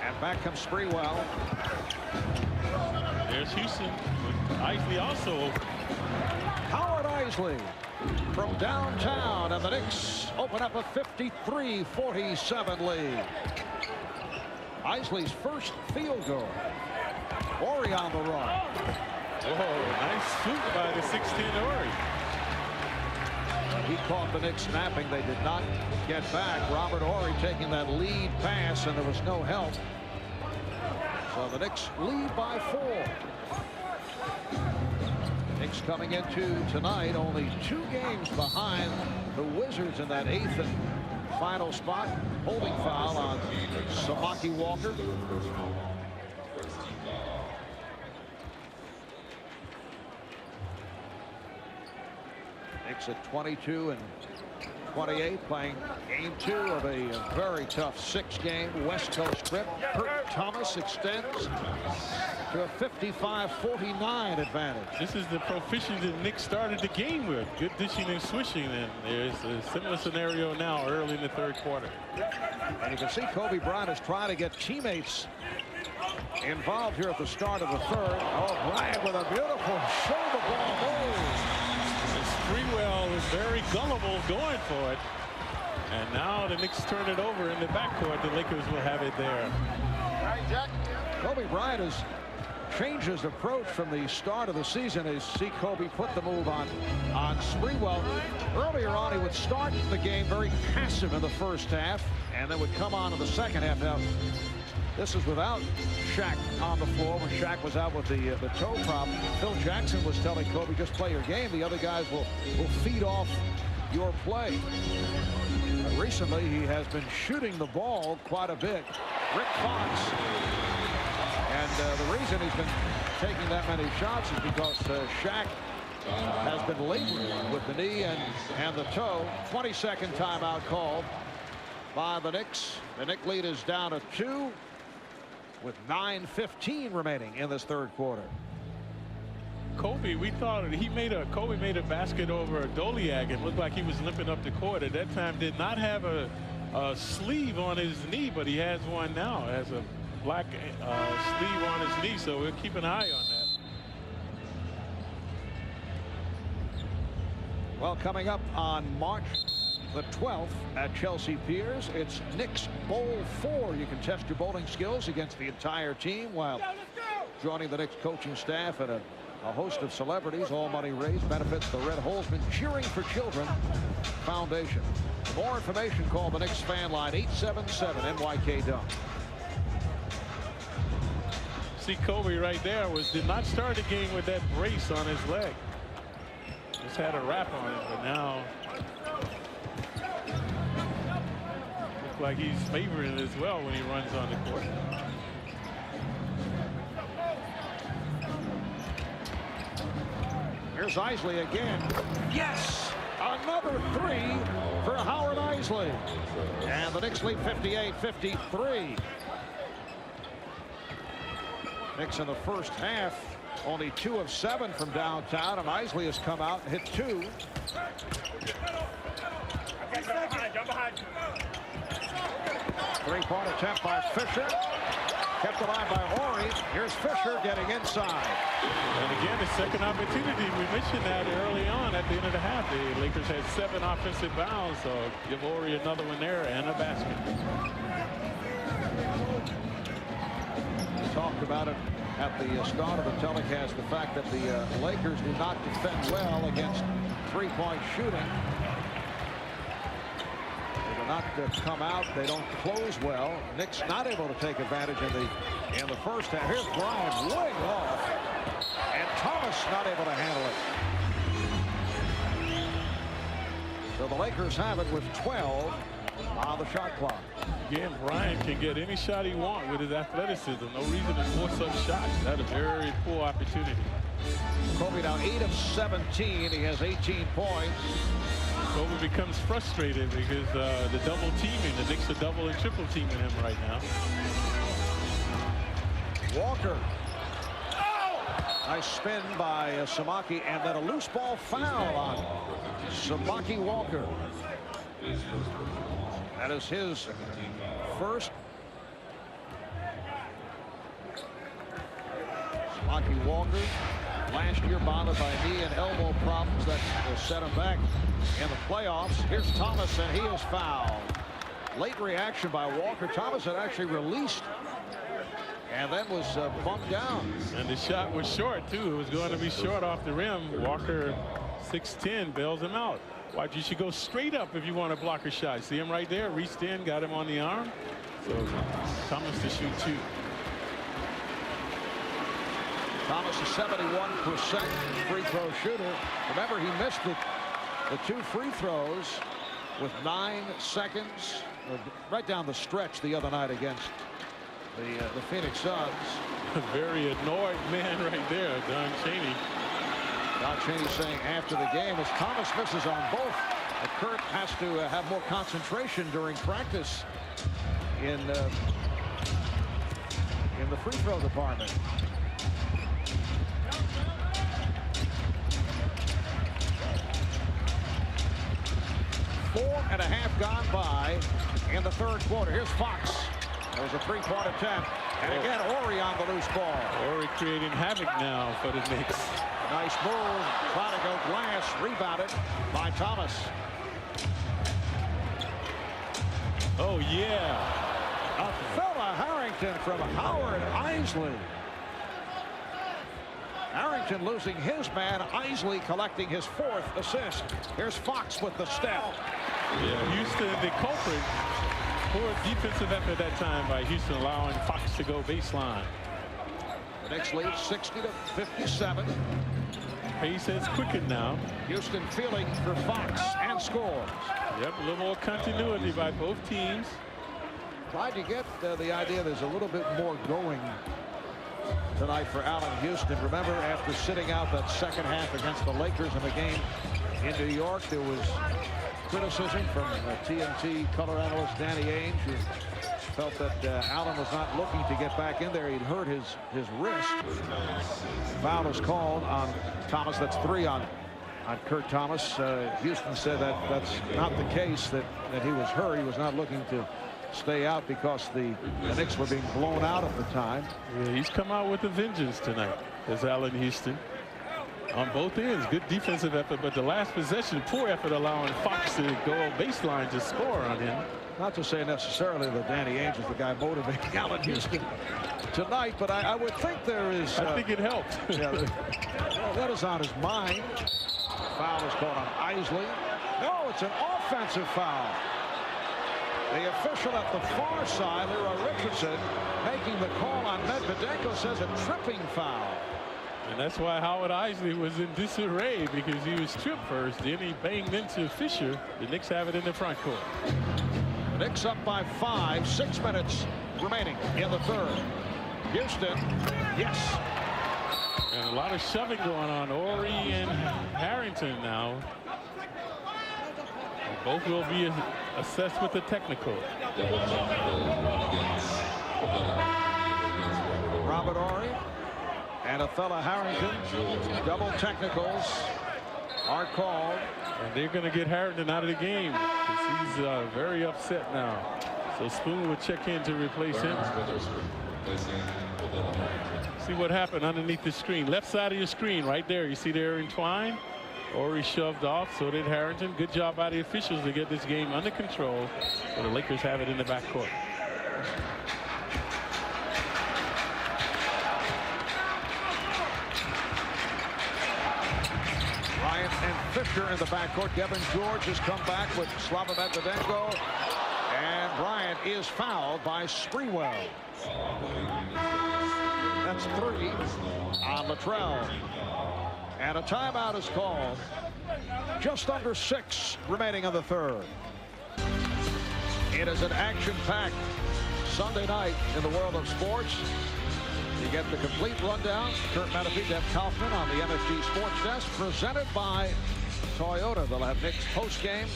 And back comes Sprewell. There's Houston. Isley also open. Howard Isley from downtown, and the Knicks open up a 53-47 lead. Isley's first field goal. Horry on the run. Oh, nice swoop by the 6'10" Horry. He caught the Knicks snapping. They did not get back. Robert Horry taking that lead pass, and there was no help. So the Knicks lead by 4. Knicks coming into tonight only 2 games behind the Wizards in that 8th and final spot. Holding foul on Samaki Walker. Knicks at 22 and 28, playing game 2 of a very tough 6-game West Coast trip. Kurt Thomas extends to a 55-49 advantage. This is the proficiency the Knicks started the game with. Good dishing and swishing, and there's a similar scenario now early in the 3rd quarter. And you can see Kobe Bryant is trying to get teammates involved here at the start of the 3rd. Oh, Bryant with a beautiful shoulder ball move. Sprewell was very gullible going for it. And now the Knicks turn it over in the backcourt. The Lakers will have it there. Kobe Bryant has changed his approach from the start of the season. As see Kobe put the move on Sprewell. Earlier on, he would start the game very passive in the first half and then would come on in the second half. Now, this is without Shaq on the floor when Shaq was out with the toe problem. Phil Jackson was telling Kobe, just play your game. The other guys will feed off your play. Recently, he has been shooting the ball quite a bit. Rick Fox. And the reason he's been taking that many shots is because Shaq has been laboring with the knee and the toe. 20-second timeout called by the Knicks. The Knicks lead is down to 2 with 9:15 remaining in this 3rd quarter. Kobe, we thought Kobe made a basket over Doliak. It looked like he was limping up the court. At that time, did not have a sleeve on his knee, but he has one now. Has a black sleeve on his knee, so we'll keep an eye on that. Well, coming up on March the 12th at Chelsea Piers, it's Knicks Bowl 4. You can test your bowling skills against the entire team while joining the Knicks coaching staff and a host of celebrities. All money raised benefits the Red Holzman Cheering for Children Foundation. For more information, call the Knicks fan line 877-NYK-DUNK. See, Kobe right there did not start the game with that brace on his leg. Just had a wrap on it, but now looks like he's favoring it as well when he runs on the court. Here's Isley again. Yes! Another 3 for Howard Isley. And the Knicks lead 58-53. Knicks in the first half, only 2 of 7 from downtown, and Isley has come out and hit 2. Three-point attempt by Fisher. Kept alive by Horry. Here's Fisher getting inside. And again, the second opportunity. We mentioned that early on at the end of the half. The Lakers had 7 offensive bounds, so give Horry another one there and a basket. We talked about it at the start of the telecast, the fact that the Lakers do not defend well against three-point shooting. They do not come out. They don't close well. Knicks not able to take advantage in the first half. Here's Bryant way off, and Thomas not able to handle it. So the Lakers have it with 12 on the shot clock. Again, Bryant can get any shot he wants with his athleticism. No reason to force up shots. That's a very poor opportunity. Kobe now 8 of 17. He has 18 points. Kobe becomes frustrated because the double teaming. The Knicks are double and triple teaming him right now. Walker. Nice spin by Samaki, and then a loose ball foul on Samaki Walker. That is his first. Samaki Walker, last year bothered by knee and elbow problems that set him back in the playoffs. Here's Thomas, and he is fouled. Late reaction by Walker. Thomas had actually released and then was bumped down. And the shot was short, too. It was going to be short off the rim. Walker, 6'10", bails him out. Watch, you should go straight up if you want to block a shot. See him right there, reached in, got him on the arm. So Thomas to shoot 2. Thomas is 71% free throw shooter. Remember, he missed the 2 free throws with 9 seconds right down the stretch the other night against the Phoenix Suns. A very annoyed man right there, Don Chaney. Don Chaney saying after the game, as Thomas misses on both, Kurt has to have more concentration during practice in the free throw department. Four and a half gone by in the third quarter. Here's Fox. That was a 3-point attempt. And again, Horry on the loose ball. Horry creating havoc now for the Knicks. Nice move. Trying to go glass. Rebounded by Thomas. Oh, yeah. A fella Harrington from Howard Isley. Harrington losing his man. Isley collecting his 4th assist. Here's Fox with the step. Yeah, Houston, the culprit. Poor defensive effort that time by Houston, allowing Fox to go baseline. The Knicks lead 60-57. Pace has quickened now. Houston feeling for Fox and scores. Yep, a little more continuity by both teams. Tried to get the idea there's a little bit more going tonight for Allan Houston. Remember, after sitting out that second half against the Lakers in the game in New York, there was criticism from TNT color analyst Danny Ainge, who felt that Allan was not looking to get back in there. He'd hurt his wrist. Foul is called on Thomas. That's 3 on Kurt Thomas. Houston said that that's not the case, that he was hurt. He was not looking to stay out because the Knicks were being blown out at the time. Yeah, he's come out with a vengeance tonight as Allan Houston. On both ends, good defensive effort, but the last possession, poor effort allowing Fox to go baseline to score on him. Not to say necessarily that Danny Ainge is the guy motivating Allan Houston tonight, but I would think there is. I think it helped. Yeah, that is on his mind. Foul is called on Isley. No, it's an offensive foul. The official at the far side, Leroy Richardson, making the call on Medvedenko, says a tripping foul. And that's why Howard Isley was in disarray, because he was tripped first, then he banged into Fisher. The Knicks have it in the front court. The Knicks up by 5, 6 minutes remaining in the third. Houston, yes. And a lot of shoving going on. Horry and Harrington now. And both will be assessed with the technical. Robert Horry and a fella Harrington. Double technicals are called. And they're going to get Harrington out of the game because he's very upset now. So Spoon will check in to replace him. See what happened underneath the screen. Left side of your screen right there. You see they're entwined. Horry shoved off. So did Harrington. Good job by the officials to get this game under control. So the Lakers have it in the backcourt. Bryant and Fisher in the backcourt. Kevin George has come back with Slava Medvedenko. And Bryant is fouled by Sprewell. That's 3 on Latrell. And a timeout is called. Just under 6 remaining in the third. It is an action-packed Sunday night in the world of sports. You get the complete rundown. Kurt Menefee, Deb Kaufman on the MSG Sports Desk, presented by Toyota. They'll have Knicks post-game.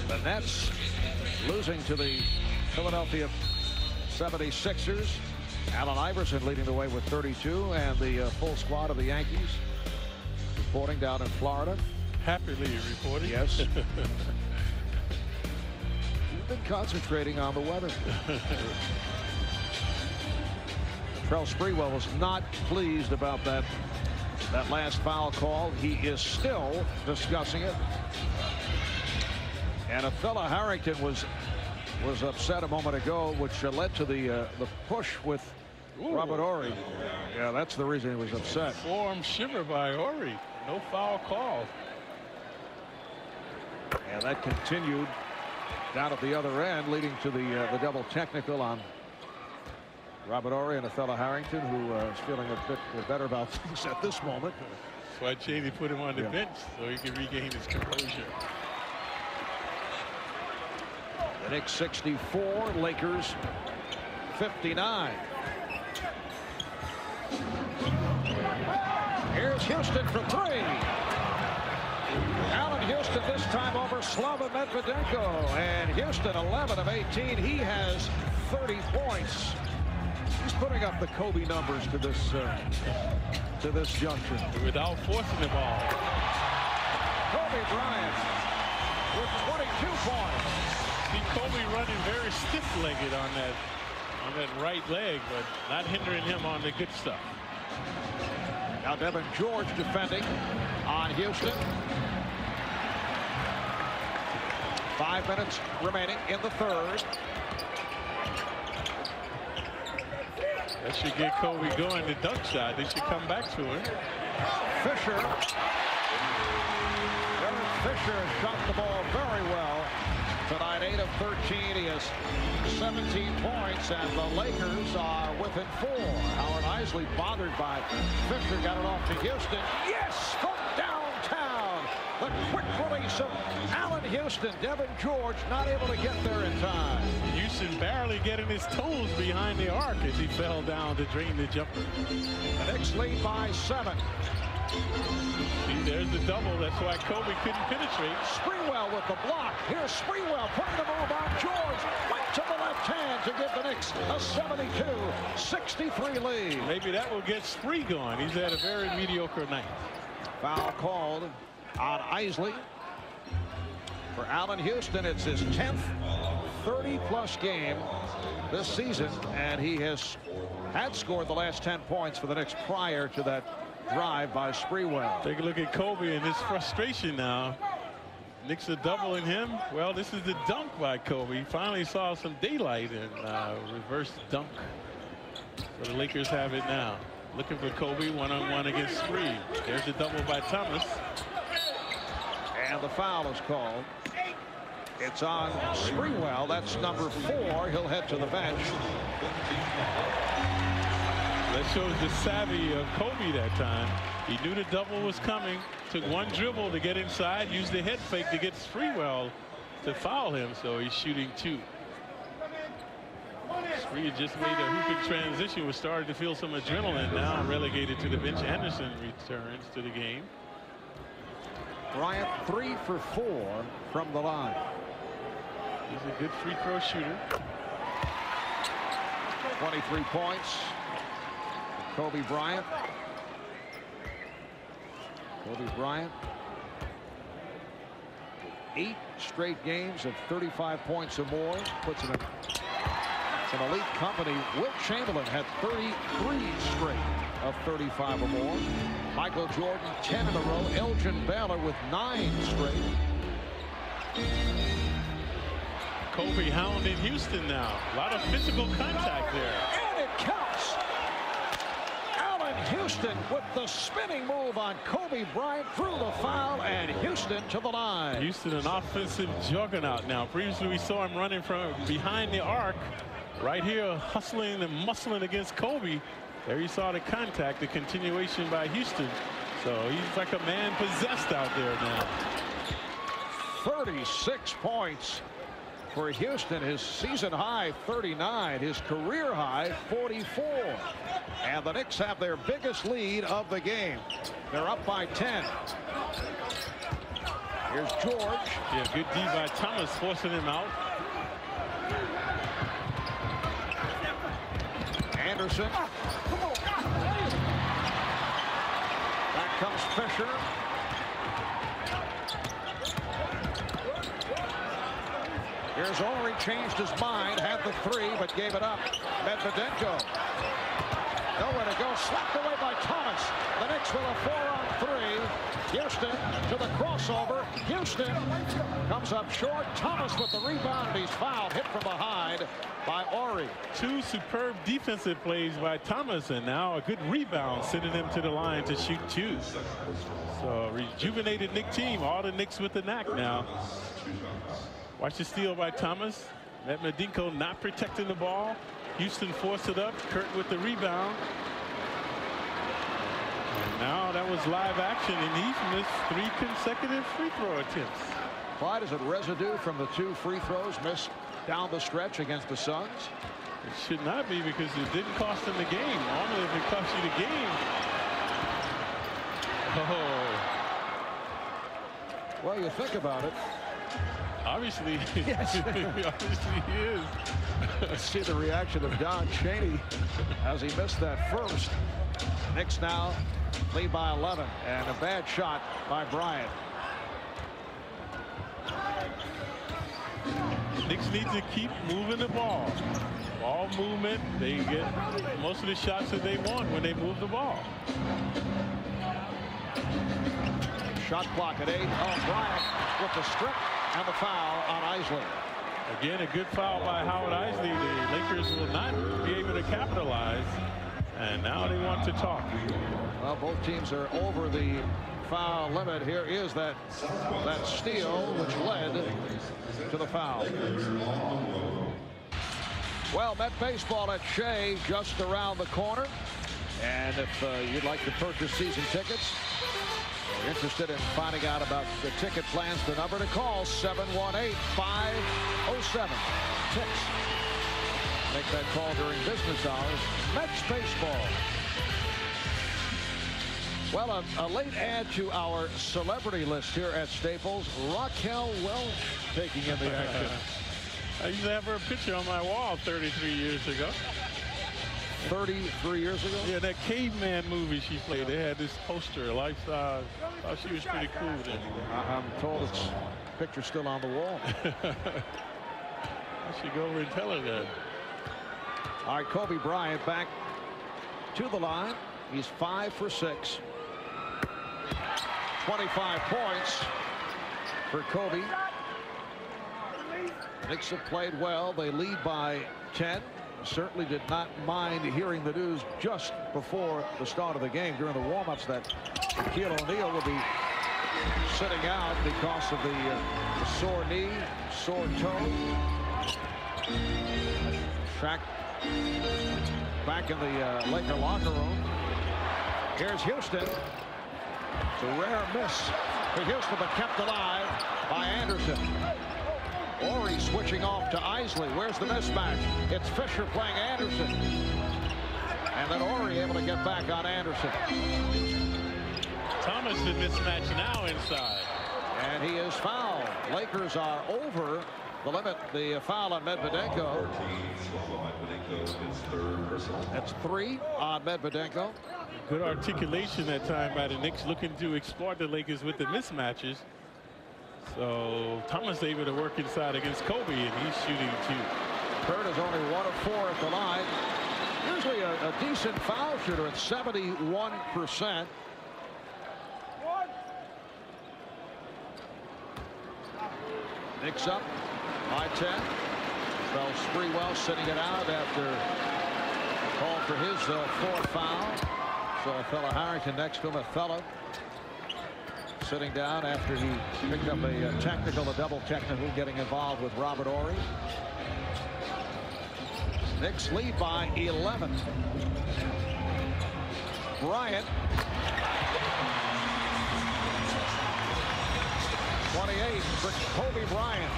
The Nets losing to the Philadelphia 76ers. Allen Iverson leading the way with 32, and the full squad of the Yankees reporting down in Florida. Happily reporting. Yes. You've been concentrating on the weather. Latrell Sprewell was not pleased about that last foul call. He is still discussing it. And a fella Harrington was upset a moment ago, which led to the push with Robert Horry. Yeah, that's the reason he was upset. Forearm shiver by Horry. No foul call. And that continued down at the other end, leading to the double technical on Robert Horry and Othello Harrington, who is feeling a bit better about things at this moment. That's why Cheney put him on the bench so he can regain his composure. The Knicks 64, Lakers 59. Here's Houston for three. Allan Houston this time over Slava Medvedenko, and Houston 11 of 18. He has 30 points. He's putting up the Kobe numbers to this junction without forcing the ball. Kobe Bryant with 22 points. See Kobe running very stiff-legged on that right leg, but not hindering him on the good stuff. Now Devin George defending on Houston. 5 minutes remaining in the third. That should get Kobe going. The dunk shot. They should come back to him. Fisher. Derek Fisher has shot the ball very well tonight. 8 of 13. He has 17 points, and the Lakers are within 4. Howard Isley bothered by Fisher. Got it off to Houston. Yes, from downtown. The quick release of Allan Houston. Devin George not able to get there in time. Houston barely getting his toes behind the arc as he fell down to drain the jumper. The Knicks lead by 7. See, there's the double. That's why Kobe couldn't penetrate. Sprewell with the block. Here's Sprewell putting the move on George. Right to the left hand to give the Knicks a 72-63 lead. Maybe that will get Spree going. He's had a very mediocre night. Foul called on Isley. For Allan Houston, it's his 10th 30-plus game this season, and he had scored the last 10 points for the Knicks prior to that drive by Sprewell. Take a look at Kobe and his frustration now. Knicks are doubling him. Well, this is the dunk by Kobe. He finally saw some daylight and reverse dunk. So the Lakers have it now. Looking for Kobe one-on-one against Spree. There's the double by Thomas. And the foul is called. It's on Sprewell. That's number 4. He'll head to the bench. That shows the savvy of Kobe that time. He knew the double was coming. Took one dribble to get inside. Used the head fake to get Sprewell to foul him. So he's shooting 2. Spree just made a hooping transition. Was starting to feel some adrenaline. Now relegated to the bench. Anderson returns to the game. Bryant 3 for 4 from the line. He's a good free throw shooter. 23 points. Kobe Bryant. Kobe Bryant. 8 straight games of 35 points or more. Puts him in some elite company. Wilt Chamberlain had 33 straight of 35 or more. Michael Jordan 10 in a row. Elgin Baylor with 9 straight. Kobe hounding Houston now. A lot of physical contact there. And it counts. Allan Houston with the spinning move on Kobe Bryant through the foul, and Houston to the line. Houston an offensive juggernaut now. Previously we saw him running from behind the arc. Right here hustling and muscling against Kobe. There you saw the contact, the continuation by Houston. So he's like a man possessed out there now. 36 points for Houston. His season high 39, his career high 44. And the Knicks have their biggest lead of the game. They're up by 10. Here's George. Yeah, good D by Thomas, forcing him out. Anderson. Back comes Fisher. Here's Horry, changed his mind, had the 3, but gave it up. Medvedenko. Nowhere to go, slapped away by Thomas. The Knicks with a 4-on-3. Houston to the crossover. Houston comes up short. Thomas with the rebound. He's fouled, hit from behind by Horry. 2 superb defensive plays by Thomas, and now a good rebound, sending him to the line to shoot 2. So rejuvenated Knick team. All the Knicks with the knack now. Watch the steal by Thomas. Medvedenko not protecting the ball. Houston forced it up. Kurt with the rebound. And now that was live action, and he's missed 3 consecutive free throw attempts. Clyde, is it residue from the 2 free throws missed down the stretch against the Suns? It should not be, because it didn't cost them the game. Only if it costs you the game. Oh. Well, you think about it. Obviously, Yes. obviously he is. Let's see the reaction of Don Chaney as he missed that first. Knicks now lead by 11, and a bad shot by Bryant. Knicks need to keep moving the ball. Ball movement, they get most of the shots that they want when they move the ball. Shot clock at 8. Oh, Bryant with the strip and the foul on Isley. Again, a good foul by Howard Isley. The Lakers will not be able to capitalize, and now they want to talk. Well, both teams are over the foul limit. Here is that steal which led to the foul. Well, Met Baseball at Shea just around the corner, and if you'd like to purchase season tickets or interested in finding out about the ticket plans, the number to call 718-507-TICKS. Make that call during business hours. Mets baseball. Well, a late add to our celebrity list here at Staples. Raquel Welch taking in the action. I used to have her picture on my wall 33 years ago. 33 years ago? Yeah, that caveman movie she played. They had this poster, life-size. Oh, she was pretty cool then. I'm told it's picture still on the wall. I should go over and tell her that. All right, Kobe Bryant back to the line. He's 5 for 6. 25 points for Kobe. Knicks have played well. They lead by 10. Certainly did not mind hearing the news just before the start of the game during the warm-ups that Shaquille O'Neal will be sitting out because of the sore knee, sore toe. Shaq back in the Laker locker room. Here's Houston. It's a rare miss for Houston, but kept alive by Anderson. Ori switching off to Isley. Where's the mismatch? It's Fisher playing Anderson. And then Ori able to get back on Anderson. Thomas in mismatch now inside. And he is fouled. Lakers are over the limit. The foul on Medvedenko. That's 3 on Medvedenko. Good articulation that time by the Knicks, looking to exploit the Lakers with the mismatches. So Thomas able to work inside against Kobe, and he's shooting 2. Kurt is only 1 of 4 at the line. Usually a decent foul shooter at 71%. Knicks up by 10. Latrell Sprewell sitting it out after a call for his 4th foul. So a fellow Harrington next to him, a fellow sitting down after he picked up a technical, a double technical, getting involved with Robert Ori. Knicks lead by 11. Bryant. 28 for Kobe Bryant.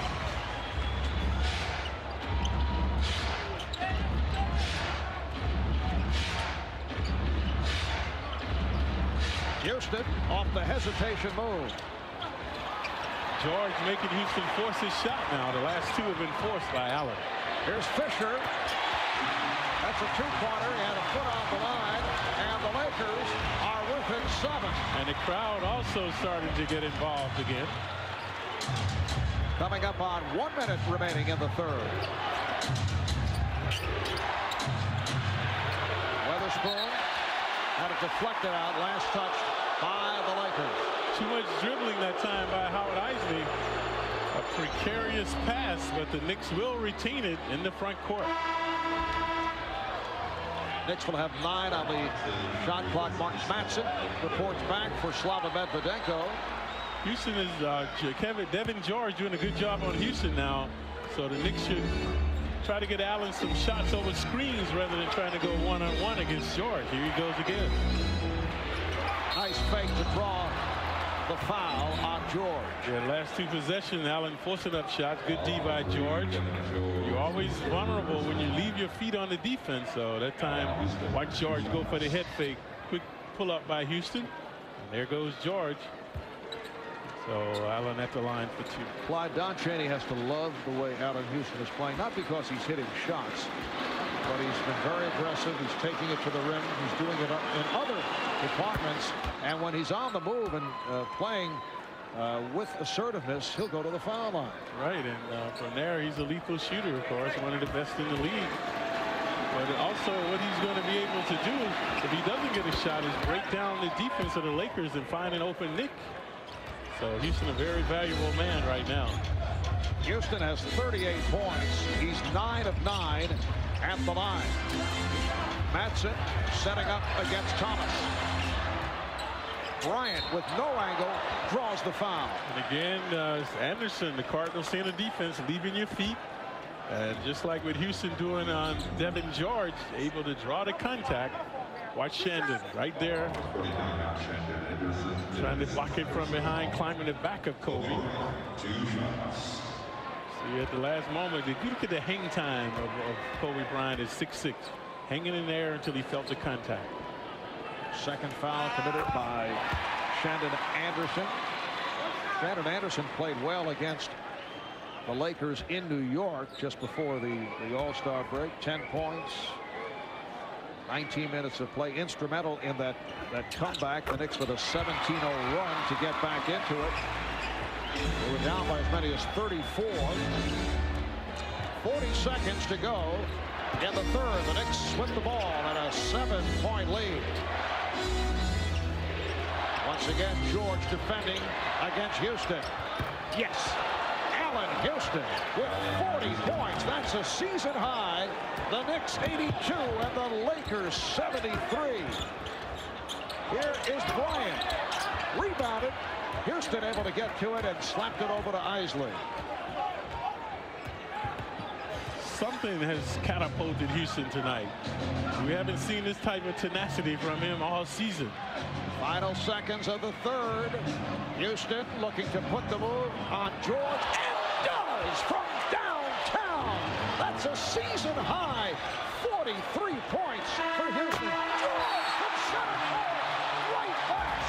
Houston off the hesitation move. George making Houston force his shot now. The last 2 have been forced by Allen. Here's Fisher. That's a 2-pointer and a foot off the line. And the Lakers are within 7. And the crowd also starting to get involved again. Coming up on 1 minute remaining in the 3rd. Weatherspoon had it deflected out. Last touch by the Lakers. Too much dribbling that time by Howard Isley. A precarious pass, but the Knicks will retain it in the front court. Knicks will have 9 on the shot clock. Mark Matson reports back for Slava Medvedenko. Houston is Devin George doing a good job on Houston now. So the Knicks should try to get Allen some shots over screens rather than trying to go one-on-one against George. Here he goes again. Nice fake to draw the foul on George. Yeah, last two possessions, Allen forcing up shots. Good D by George. You're always vulnerable when you leave your feet on the defense. So that time, watch George go for the head fake. Quick pull up by Houston. And there goes George. So Allen at the line for two. Clyde Donchaney has to love the way Allan Houston is playing, not because he's hitting shots, but he's been very aggressive. He's taking it to the rim. He's doing it in other departments. And when he's on the move and playing with assertiveness, he'll go to the foul line. Right, and from there, he's a lethal shooter, of course, one of the best in the league. But also what he's going to be able to do if he doesn't get a shot is break down the defense of the Lakers and find an open Nick. So Houston a very valuable man right now. Houston has 38 points. He's 9 of 9 at the line. Madsen setting up against Thomas. Bryant with no angle draws the foul. And again, Anderson, the Cardinals seeing the defense, leaving your feet. And just like with Houston doing on Devin George, able to draw the contact. Watch Shandon right there. Trying to block it from behind, climbing the back of Kobe. See at the last moment, if you look at the hang time of Kobe Bryant is 6'6", hanging in there until he felt the contact. Second foul committed by Shandon Anderson. Shandon Anderson played well against the Lakers in New York just before the All-Star break. 10 points. 19 minutes of play, instrumental in that comeback. The Knicks with a 17-0 run to get back into it. They were down by as many as 34. 40 seconds to go in the third. The Knicks with the ball and a 7-point lead. Once again, George defending against Houston. Yes. Allan Houston with 40 points. That's a season high. The Knicks 82 and the Lakers 73. Here is Bryant. Rebounded. Houston able to get to it and slapped it over to Isley. Something has catapulted Houston tonight. We haven't seen this type of tenacity from him all season. Final seconds of the third. Houston looking to put the move on George. And does from downtown. That's a season high. 43 points for Houston. George from center right back.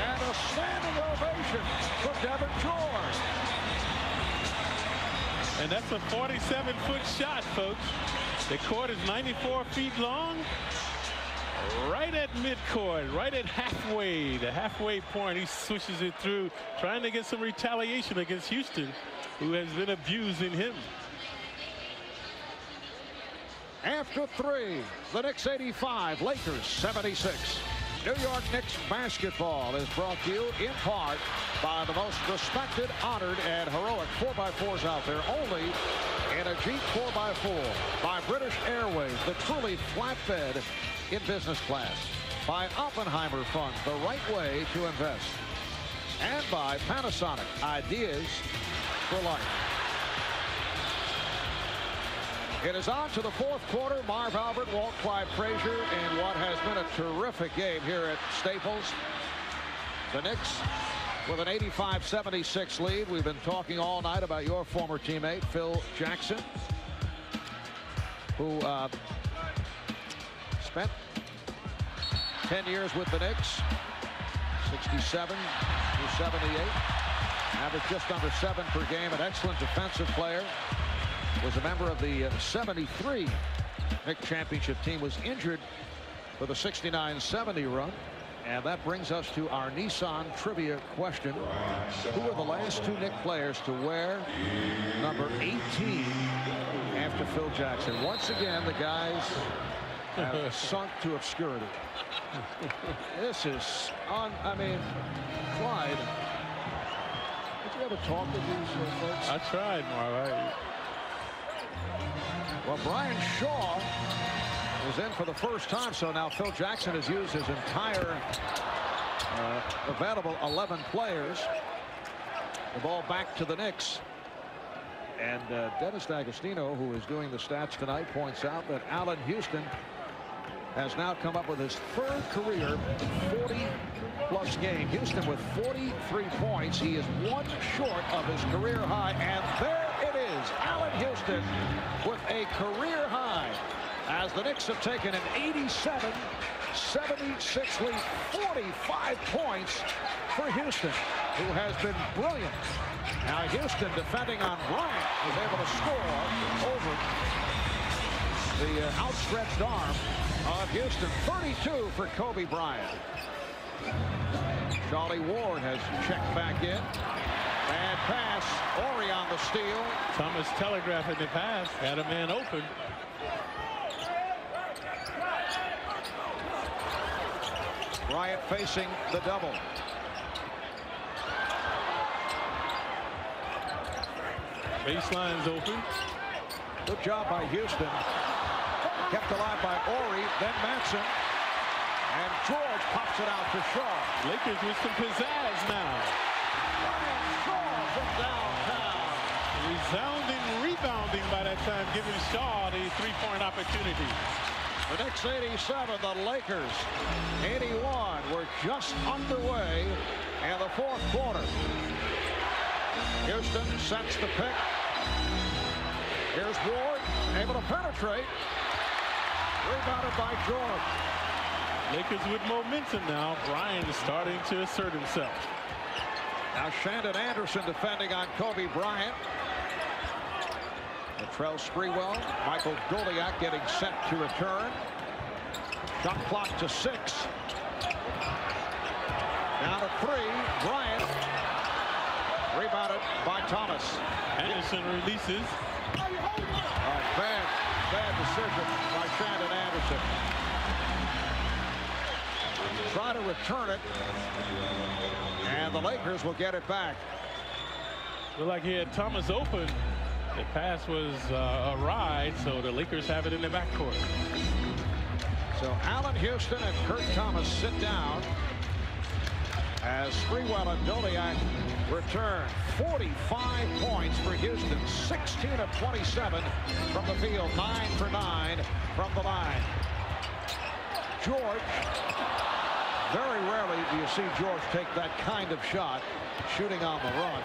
And a standing ovation for Devin George. And that's a 47-foot shot, folks. The court is 94 feet long. Right at midcourt, right at halfway, the halfway point. He swishes it through, trying to get some retaliation against Houston, who has been abusing him. After three, the Knicks 85, Lakers 76. New York Knicks basketball is brought to you in part by the most respected, honored, and heroic 4x4s out there, only in a Jeep 4x4. By British Airways, the truly flatbed in business class. By Oppenheimer Fund, the right way to invest. And by Panasonic, ideas for life. It is on to the fourth quarter. Marv Albert, Walt Clyde Frazier in what has been a terrific game here at Staples. The Knicks with an 85-76 lead. We've been talking all night about your former teammate, Phil Jackson, who spent 10 years with the Knicks, 67 through 78. Averaged just under 7 per game. An excellent defensive player. Was a member of the 73 Knicks championship team. Was injured for the 69-70 run. And that brings us to our Nissan trivia question. Who were the last two Knicks players to wear number 18 after Phil Jackson? Once again, the guys have sunk to obscurity. This is on. I mean, Clyde, did you ever talk with these folks? I tried, Marv. Well, Brian Shaw was in for the first time, so now Phil Jackson has used his entire available 11 players. The ball back to the Knicks. And Dennis D'Agostino, who is doing the stats tonight, points out that Allan Houston has now come up with his third career 40-plus game. Houston with 43 points. He is one short of his career high. And there it is. Allan Houston with a career high as the Knicks have taken an 87-76 lead. 45 points for Houston, who has been brilliant. Now Houston, defending on Bryant, was able to score over the outstretched arm of Houston. 32 for Kobe Bryant. Charlie Ward has checked back in. Bad pass. Ori on the steal. Thomas telegraphing the pass. Had a man open. Bryant facing the double. Baseline's open. Good job by Houston. Kept alive by Ori, then Matson. And George pops it out to Shaw. Lakers with some pizzazz now. Brian Shaw from downtown. Resounding rebounding by that time, giving Shaw the three-point opportunity. The Knicks 87, the Lakers 81. We're just underway in the fourth quarter. Houston sets the pick. Here's Ward, able to penetrate. Rebounded by George. Lakers with momentum now. Bryant is starting to assert himself. Now Shandon Anderson defending on Kobe Bryant. Latrell Sprewell, Michael Goliak getting set to return. Shot clock to 6. Down to 3. Bryant. Rebounded by Thomas. Anderson releases. Bad decision by Shandon Anderson. Try to return it. And the Lakers will get it back. Looked like he had Thomas open. The pass was a ride, so the Lakers have it in the backcourt. So Allan Houston and Kurt Thomas sit down as Sprewell and Goliak return. 45 points for Houston. 16 of 27 from the field. 9 for 9 from the line. George. Very rarely do you see George take that kind of shot, shooting on the run.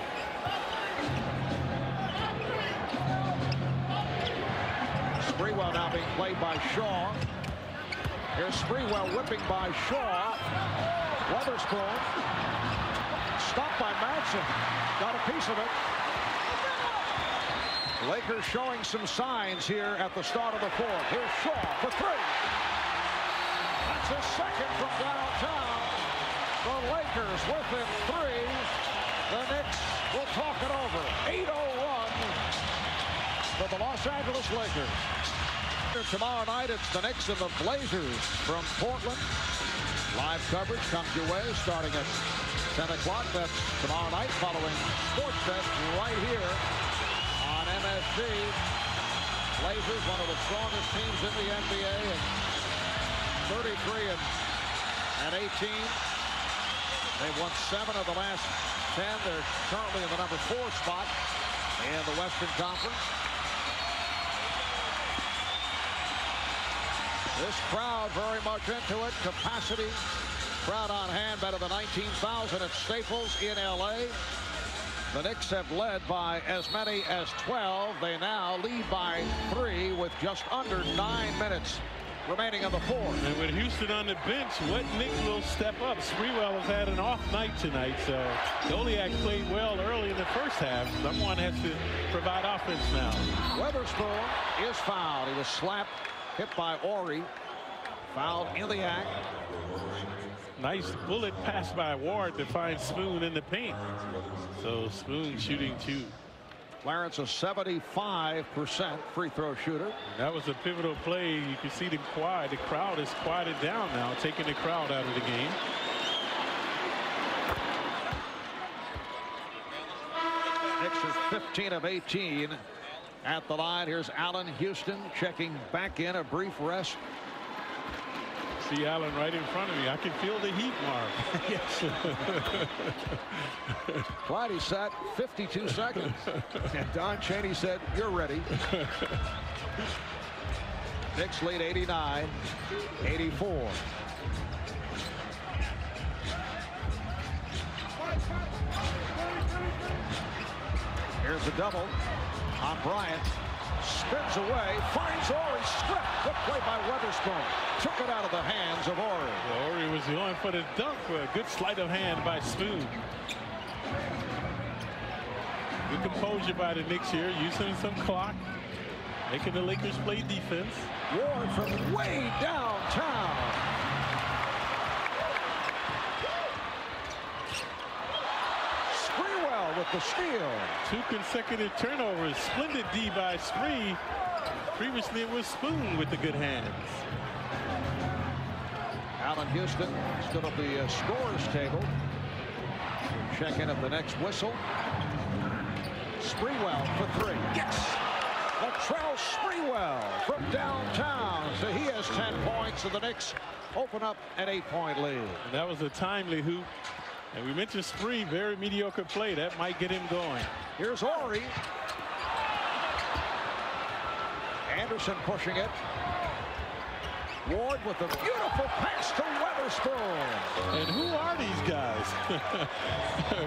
Sprewell now being played by Shaw. Here's Sprewell whipping by Shaw. Weatherspoon. Stopped by Matson. Got a piece of it. Lakers showing some signs here at the start of the fourth. Here's Shaw for 3. That's his second from downtown. The Lakers within 3. The Knicks will talk it over. 8:01 for the Los Angeles Lakers. Tomorrow night, it's the Knicks and the Blazers from Portland. Live coverage comes your way starting at 10 o'clock. That's tomorrow night following Sportsnet right here on MSG. Blazers, one of the strongest teams in the NBA, and 33 and 18. They've won 7 of the last 10. They're currently in the number 4 spot in the Western Conference. This crowd very much into it. Capacity, crowd on hand, better than 19,000 at Staples in LA. The Knicks have led by as many as 12. They now lead by 3 with just under 9 minutes remaining in the fourth. And with Houston on the bench, what Knick will step up? Sprewell has had an off night tonight, so Goliak played well early in the first half. Someone has to provide offense now. Weatherspoon is fouled. He was slapped, hit by Ori. Fouled in the act. Nice bullet pass by Ward to find Spoon in the paint. So Spoon shooting 2. Clarence, a 75% free throw shooter. That was a pivotal play. You can see them quiet. The crowd is quieted down now, taking the crowd out of the game. Knicks is 15 of 18 at the line. Here's Allan Houston checking back in. A brief rest See Allen right in front of me. I can feel the heat, Mark. Yes. Clyde sat 52 seconds. And Don Chaney said, "You're ready." Knicks lead 89-84. Here's a double on Bryant. Spins away, finds Ori, stripped. Good play by Weatherspoon. Took it out of the hands of Ori. Well, Ori was going for the dunk. For a good sleight of hand by Spoon. Good composure by the Knicks here, using some clock, making the Lakers play defense. Ward from way downtown. Sprewell with the steal. 2 consecutive turnovers. Splendid D by Spree. Previously it was Spoon with the good hands. Allan Houston stood up the scorers table. Check in at the next whistle. Sprewell for 3. Yes! Latrell Sprewell from downtown. So he has 10 points, and the Knicks open up an 8-point lead. And that was a timely hoop. And we mentioned Spree, very mediocre play. That might get him going. Here's Ori. Anderson pushing it. Ward with a beautiful pass to Weatherspoon. And who are these guys?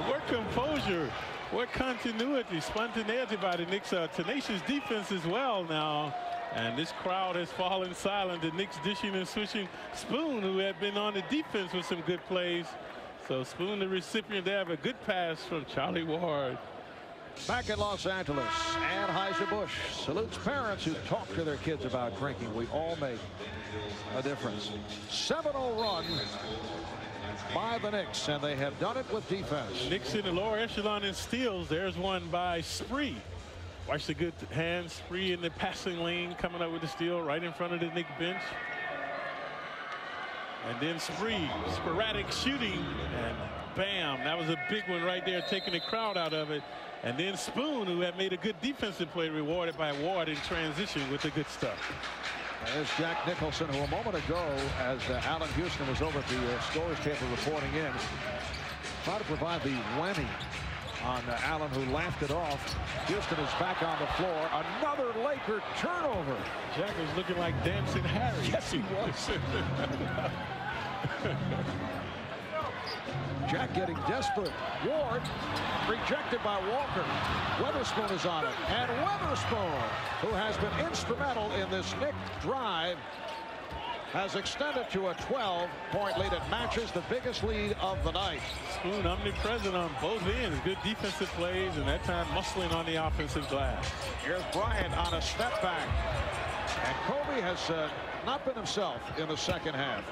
What composure, what continuity, spontaneity by the Knicks. Tenacious defense as well now. And this crowd has fallen silent. The Knicks dishing and switching. Spoon, who had been on the defense with some good plays. So Spoon, the recipient, they have a good pass from Charlie Ward. Back in Los Angeles, Anheuser-Busch salutes parents who talk to their kids about drinking. We all make a difference. 7-0 run by the Knicks, and they have done it with defense. Knicks in the lower echelon in steals. There's one by Spree. Watch the good hands. Spree in the passing lane, coming up with the steal right in front of the Knicks bench. And then Spree, sporadic shooting, and bam, that was a big one right there, taking the crowd out of it. And then Spoon, who had made a good defensive play, rewarded by Ward in transition with the good stuff. There's Jack Nicholson, who a moment ago, as Allan Houston was over at the scorers table reporting in, tried to provide the whammy on Allen, who laughed it off. Houston is back on the floor. Another Laker turnover. Jack was looking like Dancing Harry. Yes, he was. Jack getting desperate. Ward rejected by Walker. Weatherspoon is on it. And Weatherspoon, who has been instrumental in this Knicks drive, has extended to a 12-point lead. It matches the biggest lead of the night. Spoon omnipresent on both ends. Good defensive plays, and that time muscling on the offensive glass. Here's Bryant on a step back. And Kobe has not been himself in the second half.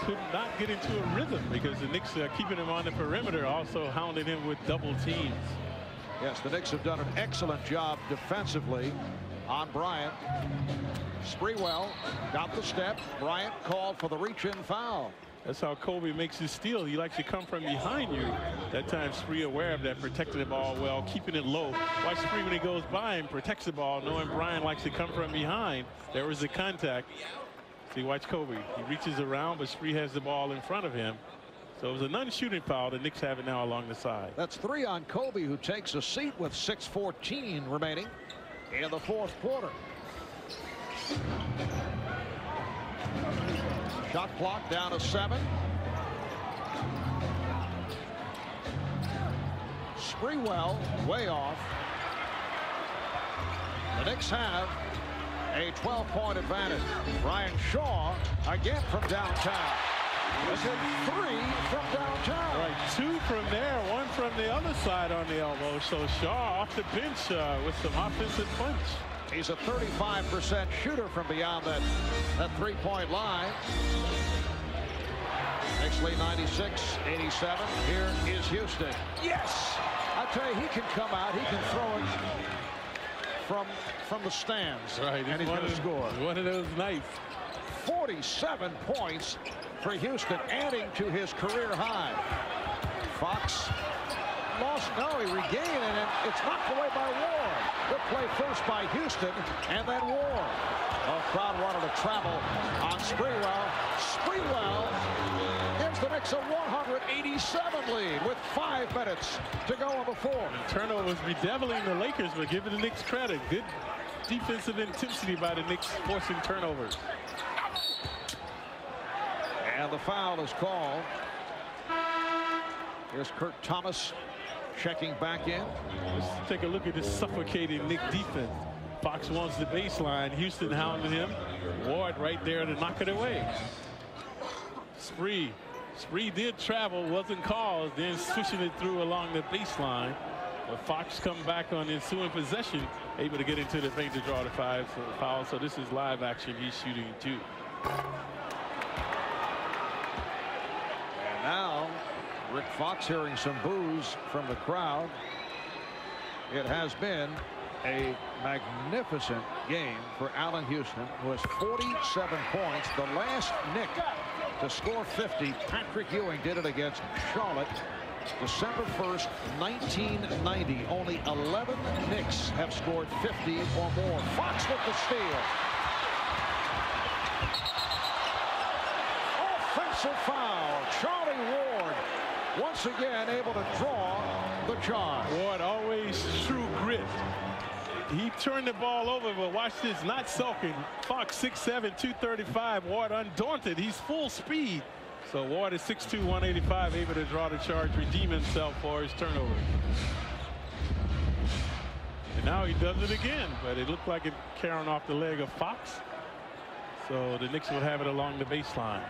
Could not get into a rhythm because the Knicks are keeping him on the perimeter, also hounding him with double teams. Yes, the Knicks have done an excellent job defensively on Bryant. Sprewell got the step. Bryant called for the reach-in foul. That's how Kobe makes his steal. He likes to come from behind you. That time Spree aware of that, protected the ball well, keeping it low. Watch Spree when he goes by him, protects the ball, knowing Bryant likes to come from behind. There was the contact. See, watch Kobe. He reaches around, but Spree has the ball in front of him. So it was a non-shooting foul. The Knicks have it now along the side. That's 3 on Kobe, who takes a seat with 6:14 remaining in the fourth quarter. Shot clock down to 7. Sprewell way off. The Knicks have a 12-point advantage. Brian Shaw again from downtown. This is 3 from downtown. Right, 2 from there, 1 from the other side on the elbow. So Shaw off the bench with some offensive punch. He's a 35% shooter from beyond that 3-point line. Knicks lead 96-87. Here is Houston. Yes! I tell you, he can come out. He can throw it from the stands. Right, and he's going to score. One of those nights. 47 points for Houston, adding to his career high. Fox lost? No, he regained it, and it's knocked away by Ward. Good play first by Houston, and then Ward. The crowd wanted to travel on Sprewell. Sprewell gives the Knicks a 187 lead with 5 minutes to go in the fourth. Turnovers bedeviling the Lakers, but giving the Knicks credit. Good defensive intensity by the Knicks, forcing turnovers. And the foul is called. Here's Kurt Thomas checking back in. Let's take a look at this suffocating Knick defense. Fox wants the baseline. Houston hounded him. Ward right there to knock it away. Spree did travel, wasn't called, then switching it through along the baseline. But Fox come back on the ensuing possession, able to get into the paint to draw the foul. So this is live action. He's shooting 2. And now Rick Fox hearing some boos from the crowd. It has been a magnificent game for Allan Houston, who has 47 points. The last Knick to score 50, Patrick Ewing, did it against Charlotte December 1st, 1990. Only 11 Knicks have scored 50 or more. Fox with the steal. Offensive foul. Charlie Ward once again able to draw the charge. Ward always true grit. He turned the ball over, but watch this, not sulking. Fox 6'7", 235. Ward undaunted. He's full speed. So Ward is 6'2", 185, able to draw the charge, redeem himself for his turnover. And now he does it again, but it looked like it carrying off the leg of Fox. So the Knicks will have it along the baseline.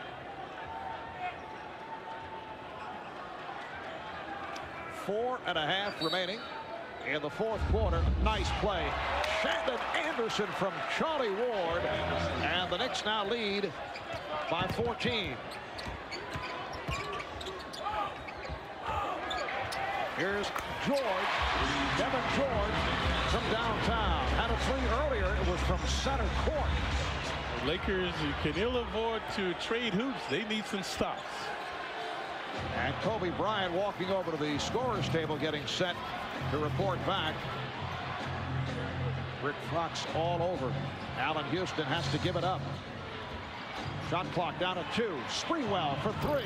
Four and a half remaining in the fourth quarter. Nice play. Shandon Anderson from Charlie Ward. And the Knicks now lead by 14. Here's George. Devin George from downtown. Had a 3 earlier. It was from center court. The Lakers can ill afford to trade hoops. They need some stops. And Kobe Bryant walking over to the scorer's table, getting set to report back. Rick Fox all over. Allan Houston has to give it up. Shot clock down to 2. Sprewell for 3.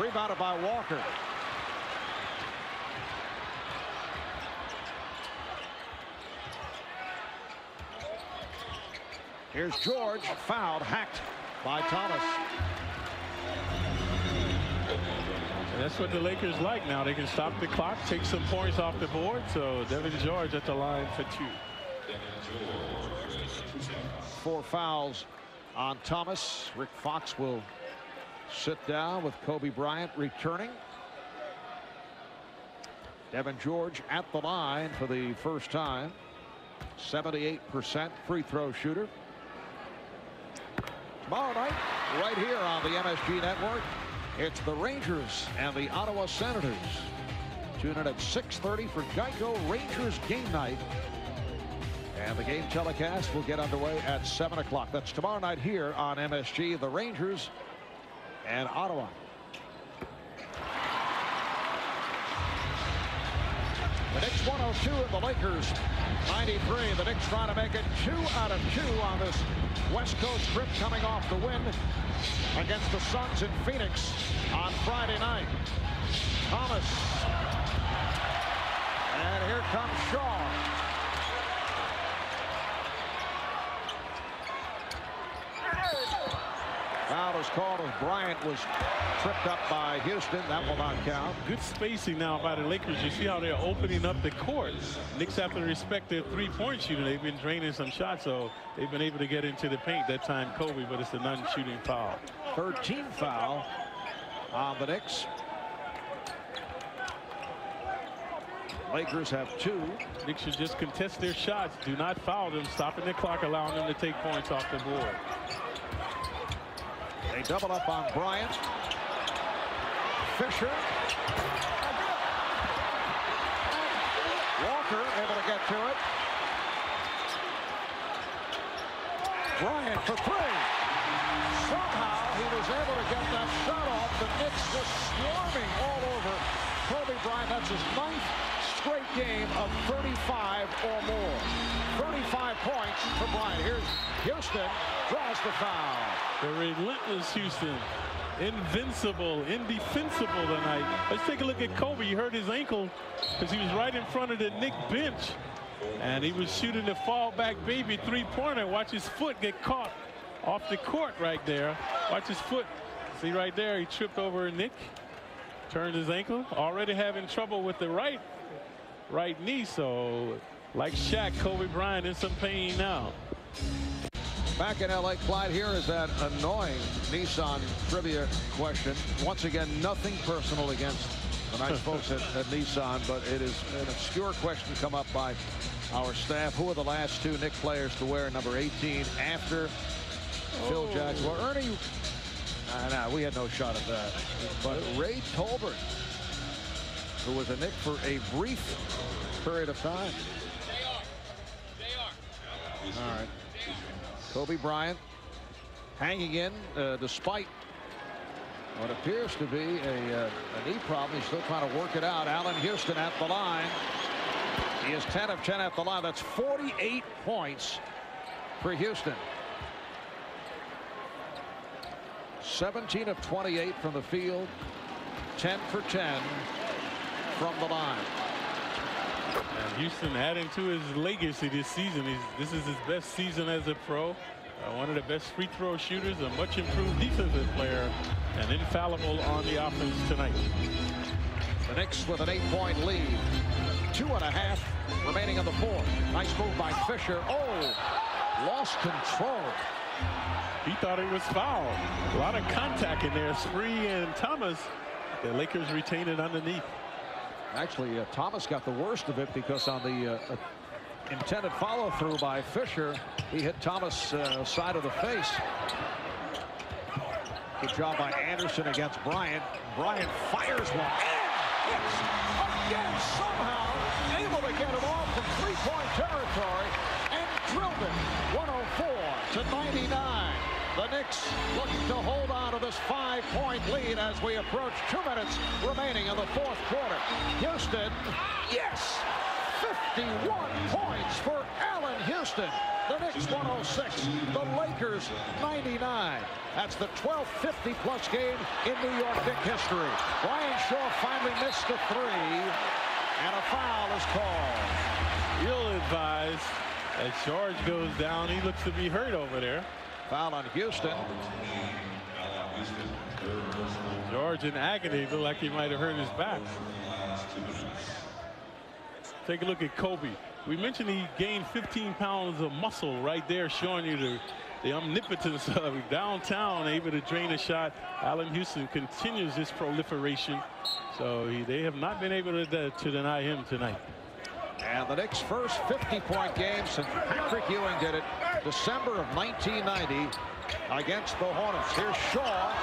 Rebounded by Walker. Here's George, fouled, hacked by Thomas. And that's what the Lakers like now. They can stop the clock, take some points off the board. So Devin George at the line for 2. 4 fouls on Thomas. Rick Fox will sit down with Kobe Bryant returning. Devin George at the line for the first time. 78% free throw shooter. Tomorrow night, right here on the MSG Network, it's the Rangers and the Ottawa Senators. Tune in at 6:30 for Geico Rangers game night. And the game telecast will get underway at 7 o'clock. That's tomorrow night here on MSG, the Rangers and Ottawa. The Knicks 102 and the Lakers 93. The Knicks trying to make it 2 out of 2 on this West Coast trip, coming off the win against the Suns in Phoenix on Friday night. Thomas. And here comes Shaw. Foul is called as Bryant was tripped up by Houston. That will not count. Good spacing now by the Lakers. You see how they're opening up the court. Knicks have to respect their three-point shooting. They've been draining some shots, so they've been able to get into the paint. That time Kobe, but it's a non-shooting foul. 13th foul on the Knicks. Lakers have 2. Knicks should just contest their shots. Do not foul them, stopping the clock, allowing them to take points off the board. They double up on Bryant. Fisher. Walker able to get to it. Bryant for 3. Somehow he was able to get that shot off. The Knicks just swarming all over Kobe Bryant. That's his 9th straight game of 35 or more. 35 points for Bryant. Here's Houston, draws the foul. The relentless Houston. Invincible, indefensible tonight. Let's take a look at Kobe. You heard his ankle because he was right in front of the Knicks bench. And he was shooting the fallback baby three-pointer. Watch his foot get caught off the court right there. Watch his foot. See right there, he tripped over Nick. Turned his ankle. Already having trouble with the right knee. So, like Shaq, Kobe Bryant in some pain now. Back in L.A., Clyde, here is that annoying Nissan trivia question. Once again, nothing personal against the nice folks at Nissan, but it is an obscure question come up by our staff. Who are the last 2 Knicks players to wear number 18 after Phil Jackson? Well, Ernie, no, we had no shot at that. But Ray Tolbert, who was a Knick for a brief period of time. All right. Kobe Bryant hanging in despite what appears to be a knee problem. He's still trying to work it out. Allan Houston at the line. He is 10 of 10 at the line. That's 48 points for Houston. 17 of 28 from the field. 10 for 10 from the line. And Houston adding to his legacy this season. This is his best season as a pro. One of the best free throw shooters, a much improved defensive player, and infallible on the offense tonight. The Knicks with an 8-point lead. 2.5 remaining in the 4th. Nice move by Fisher. Oh, lost control. He thought it was foul. A lot of contact in there. Spree and Thomas. The Lakers retain it underneath. Actually, Thomas got the worst of it because on the intended follow-through by Fisher, he hit Thomas side of the face. Good job by Anderson against Bryant. Bryant fires one. And it's again somehow able to get it off from three-point territory and drilled it. 104-99. The Knicks looking to hold on to this 5-point lead as we approach 2 minutes remaining in the 4th quarter. Houston, yes! 51 points for Allan Houston. The Knicks 106. The Lakers 99. That's the 12th 50-plus game in New York Knicks history. Brian Shaw finally missed a 3, and a foul is called. Ill-advised as George goes down. He looks to be hurt over there. Foul on Houston. George in agony, looked like he might have hurt his back. Take a look at Kobe. We mentioned he gained 15 pounds of muscle right there, showing you the omnipotence of downtown, able to drain a shot. Allan Houston continues his proliferation, so they have not been able to deny him tonight. And the Knicks' first 50-point game since Patrick Ewing did it December of 1990 against the Hornets. Here's Shaw,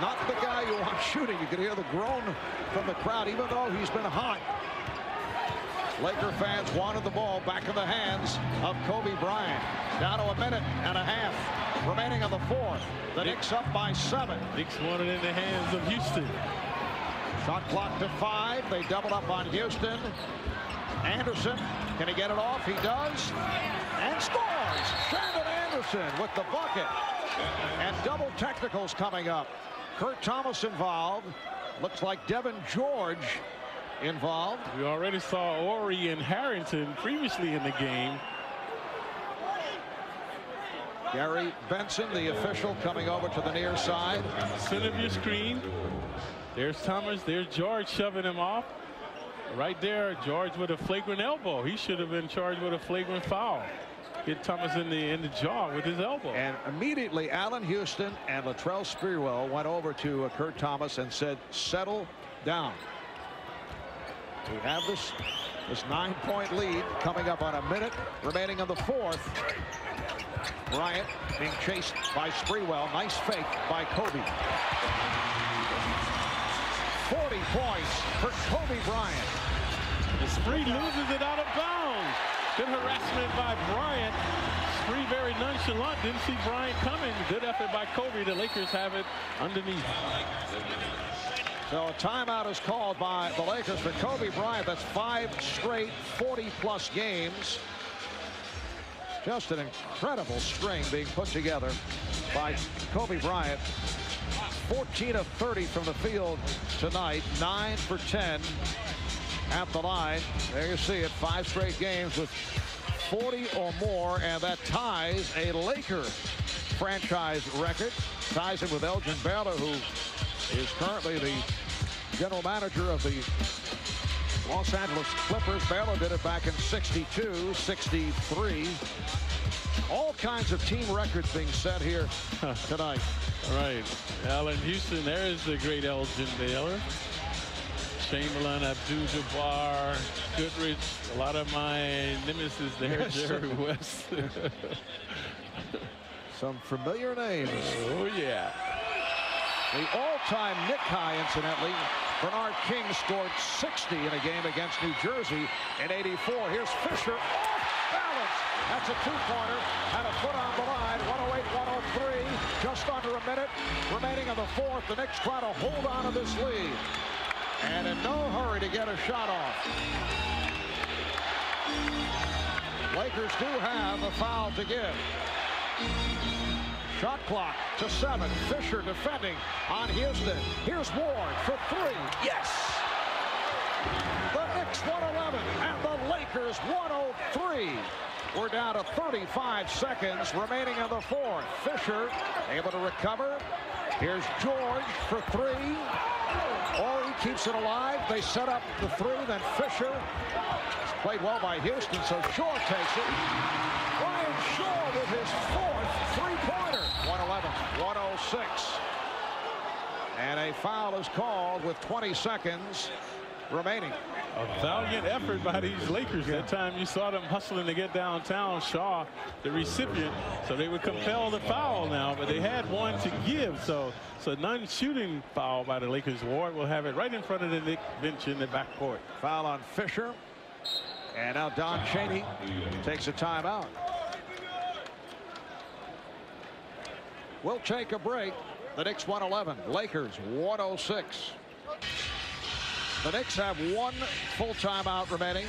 not the guy you want shooting. You can hear the groan from the crowd, even though he's been hot. Laker fans wanted the ball back in the hands of Kobe Bryant. Down to a minute and a half remaining on the 4th. The Knicks up by 7. Knicks wanted in the hands of Houston. Shot clock to 5. They double up on Houston. Anderson, can he get it off? He does. And scores! Shandon Anderson with the bucket. And double technicals coming up. Kurt Thomas involved. Looks like Devin George involved. We already saw Ori and Harrington previously in the game. Gary Benson, the official, coming over to the near side. Center of your screen. There's Thomas. There's George shoving him off. Right there, George with a flagrant elbow. He should have been charged with a flagrant foul. Hit Thomas in the jaw with his elbow. And immediately, Allan Houston and Latrell Sprewell went over to Kurt Thomas and said, settle down. We have this 9-point lead coming up on a minute remaining in the 4th. Bryant being chased by Sprewell. Nice fake by Kobe. 40 points for Kobe Bryant. Spree loses it out of bounds. Good harassment by Bryant. Spree very nonchalant. Didn't see Bryant coming. Good effort by Kobe. The Lakers have it underneath. So a timeout is called by the Lakers for Kobe Bryant. That's 5 straight 40-plus games. Just an incredible string being put together by Kobe Bryant. 14 of 30 from the field tonight. 9 for 10 at the line. There you see it. 5 straight games with 40 or more, and that ties a Laker franchise record. Ties it with Elgin Baylor, who is currently the general manager of the Los Angeles Clippers. Baylor did it back in 62, 63. All kinds of team records being set here tonight. All right, Allan Houston, there is the great Elgin Baylor. Chamberlain, Abdul-Jabbar, Goodrich, a lot of my nemesis there, yes. Jerry West. Some familiar names. Oh, yeah. The all-time Knick high, incidentally. Bernard King scored 60 in a game against New Jersey in '84. Here's Fisher off balance. That's a two-pointer and a foot on the line. 108-103. Just under a minute remaining in the fourth. The Knicks try to hold on to this lead. And in no hurry to get a shot off. Lakers do have a foul to give. Shot clock to 7. Fisher defending on Houston. Here's Ward for 3. Yes! The Knicks 111 and the Lakers 103. We're down to 35 seconds remaining in the fourth. Fisher able to recover. Here's George for 3. Oh, he keeps it alive. They set up the 3. Then Fisher. It's played well by Houston, so Shaw takes it. Brian Shaw with his 4th three-pointer. 111-106. And a foul is called with 20 seconds remaining. A valiant effort by these Lakers. That time you saw them hustling to get downtown. Shaw, the recipient, so they would compel the foul now, but they had one to give. So non-shooting foul by the Lakers. Ward will have it right in front of the Knicks bench in the backcourt. Foul on Fisher. And now Don Chaney takes a timeout. We'll take a break. The Knicks 111, Lakers 106. The Knicks have 1 full timeout remaining.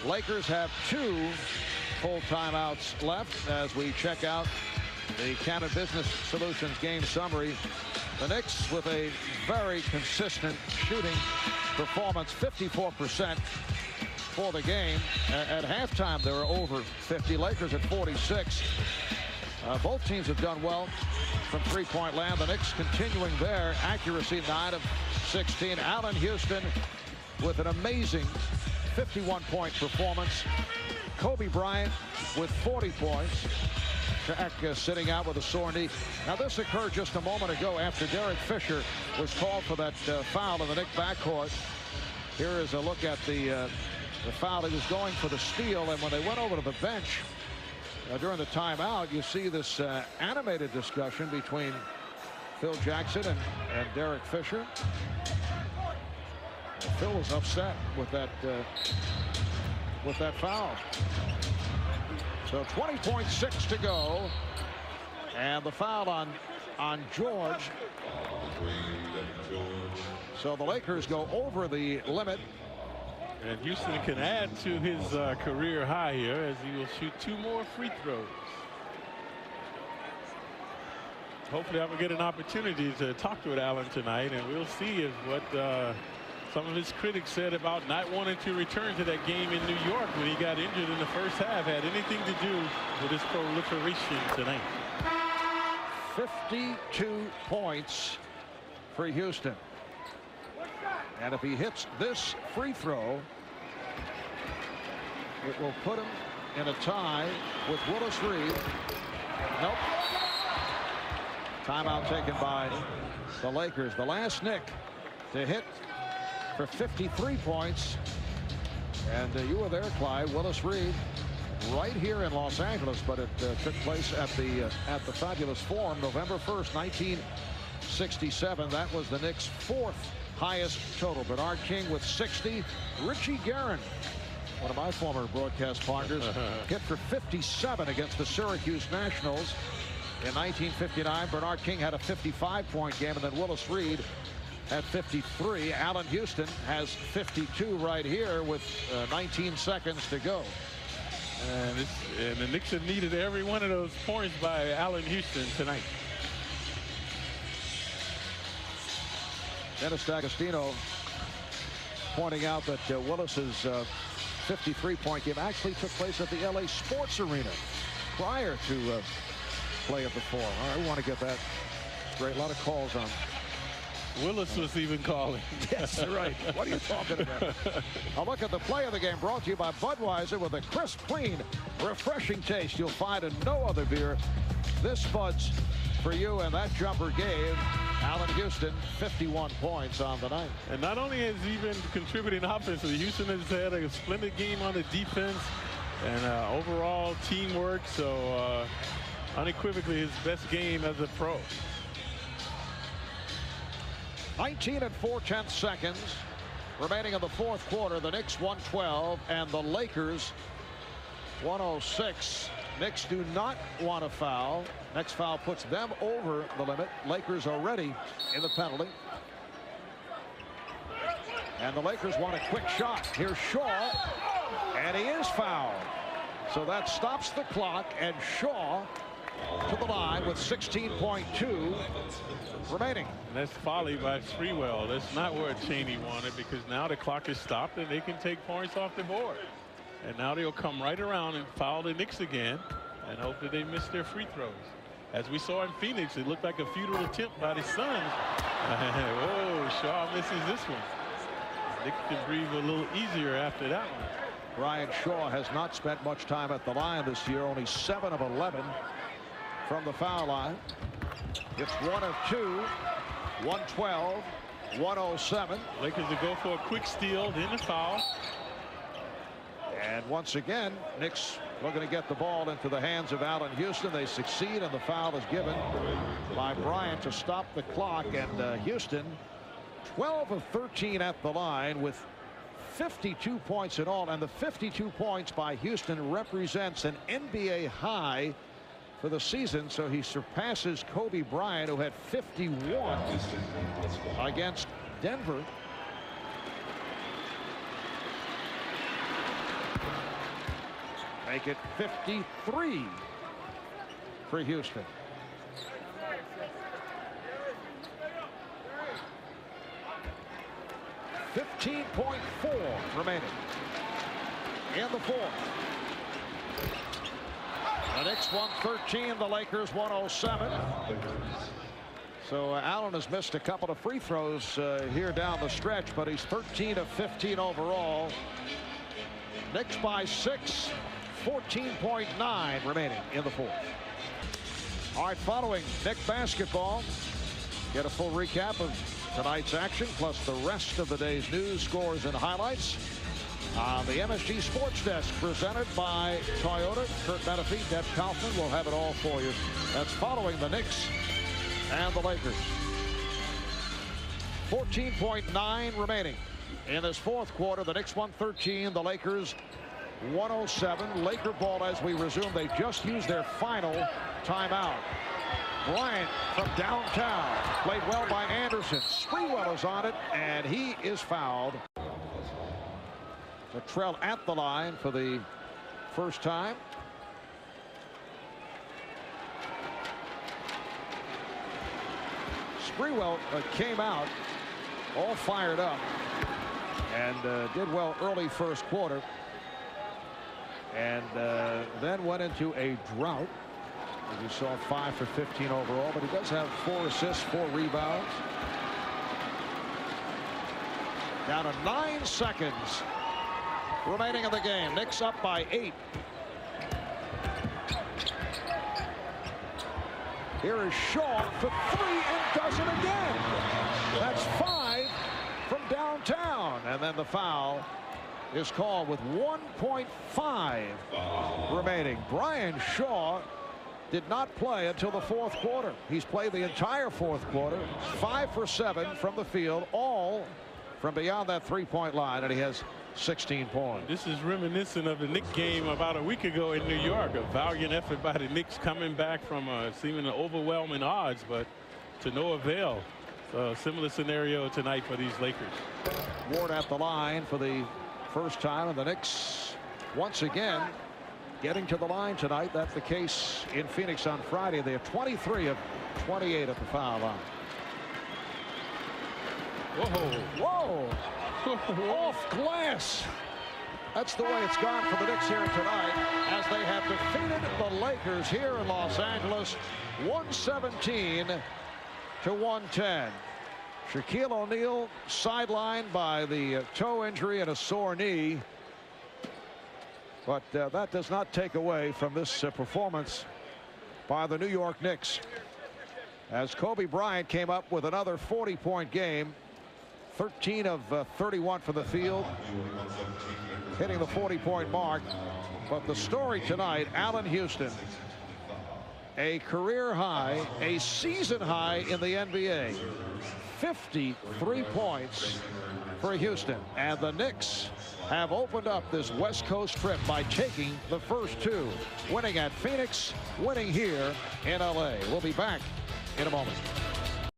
Lakers have 2 full timeouts left as we check out the Cannon Business Solutions game summary. The Knicks with a very consistent shooting performance, 54% for the game. At halftime, they were over 50. Lakers at 46. Both teams have done well from three-point land. The Knicks continuing their accuracy, 9 of 16. Allan Houston with an amazing 51-point performance. Kobe Bryant with 40 points. Shaq sitting out with a sore knee. Now this occurred just a moment ago after Derek Fisher was called for that foul in the Knicks backcourt. Here is a look at the foul. He was going for the steal, and when they went over to the bench during the timeout, you see this animated discussion between Phil Jackson and Derek Fisher. Phil was upset with that foul. So 20.6 to go, and the foul on George. So the Lakers go over the limit. And Houston can add to his career high here as he will shoot 2 more free throws. Hopefully I will get an opportunity to talk with Allan tonight, and we'll see if what some of his critics said about not wanting to return to that game in New York when he got injured in the first half had anything to do with his proliferation tonight. 52 points for Houston. And if he hits this free throw, it will put him in a tie with Willis Reed. Nope. Timeout taken by the Lakers. The last Knick to hit for 53 points. And you were there, Clyde. Willis Reed, right here in Los Angeles, but it took place at the Fabulous Forum, November 1st, 1967. That was the Knicks' 4th highest total. Bernard King with 60. Richie Guerin, one of my former broadcast partners, hit for 57 against the Syracuse Nationals in 1959. Bernard King had a 55-point game, and then Willis Reed at 53. Allan Houston has 52 right here with 19 seconds to go. And the Knicks have needed every one of those points by Allan Houston tonight. Dennis D'Agostino pointing out that Willis's 53-point game actually took place at the LA Sports Arena prior to play of the Forum. All right, we want to get that straight. A lot of calls on. Willis was even calling. Yes, right. What are you talking about? A look at the play of the game brought to you by Budweiser with a crisp, clean, refreshing taste you'll find in no other beer. This Bud's for you, and that jumper gave Allan Houston 51 points on the night. And not only has he been contributing offensively, Houston has had a splendid game on the defense and overall teamwork. So unequivocally his best game as a pro. 19 and 4/10 seconds remaining in the fourth quarter. The Knicks 112 and the Lakers 106. Knicks do not want a foul. Next foul puts them over the limit. Lakers already in the penalty. And the Lakers want a quick shot. Here's Shaw, and he is fouled. So that stops the clock, and Shaw to the line with 16.2 remaining. And that's folly by Sprewell. That's not what Chaney wanted, because now the clock is stopped and they can take points off the board. And now they'll come right around and foul the Knicks again and hope that they miss their free throws. As we saw in Phoenix, it looked like a futile attempt by the Suns. Whoa, Shaw misses this one. Knicks can breathe a little easier after that one. Brian Shaw has not spent much time at the line this year, only 7 of 11 from the foul line. It's 1 of 2, 112, 107. Lakers will go for a quick steal, then the foul. And once again, Knicks looking to get the ball into the hands of Allan Houston. They succeed, and the foul is given by Bryant to stop the clock. And Houston 12 of 13 at the line with 52 points in all. And the 52 points by Houston represents an NBA high for the season. So he surpasses Kobe Bryant, who had 51 against Denver. Make it 53 for Houston. .4 remaining in the fourth. The Knicks 113, the Lakers 107. So Allen has missed a couple of free throws here down the stretch, but he's 13 of 15 overall. Knicks by 6. 14.9 remaining in the fourth. All right, following Knick basketball, get a full recap of tonight's action plus the rest of the day's news, scores, and highlights on the MSG Sports Desk, presented by Toyota. Kurt Menefee, Deb Kaufman will have it all for you. That's following the Knicks and the Lakers. 14.9 remaining in this fourth quarter. The Knicks 113, the Lakers 107. Laker ball as we resume. They just used their final timeout. Bryant from downtown, played well by Anderson. Sprewell is on it, and he is fouled. Latrell at the line for the first time. Sprewell came out all fired up and did well early first quarter. And then went into a drought. As you saw, 5 for 15 overall, but he does have 4 assists, 4 rebounds. Down to 9 seconds remaining in the game. Knicks up by 8. Here is Shaw for 3 and does it again. That's 5 from downtown. And then the foul is called with 1.5 remaining. Brian Shaw did not play until the fourth quarter. He's played the entire fourth quarter. 5 for 7 from the field, all from beyond that three-point line, and he has 16 points. This is reminiscent of the Knicks game about a week ago in New York. A valiant effort by the Knicks coming back from seeming overwhelming odds, but to no avail. So similar scenario tonight for these Lakers. Ward at the line for the first time, and the Knicks once again getting to the line tonight. That's the case in Phoenix on Friday. They have 23 of 28 at the foul line. Whoa. Off glass. That's the way it's gone for the Knicks here tonight, as they have defeated the Lakers here in Los Angeles 117 to 110. Shaquille O'Neal sidelined by the toe injury and a sore knee. But that does not take away from this performance by the New York Knicks, as Kobe Bryant came up with another 40-point game. 13 of 31 from the field, hitting the 40-point mark. But the story tonight, Allan Houston, a career high, a season high in the NBA. 53 points for Houston. And the Knicks have opened up this West Coast trip by taking the first two, winning at Phoenix, winning here in LA. We'll be back in a moment.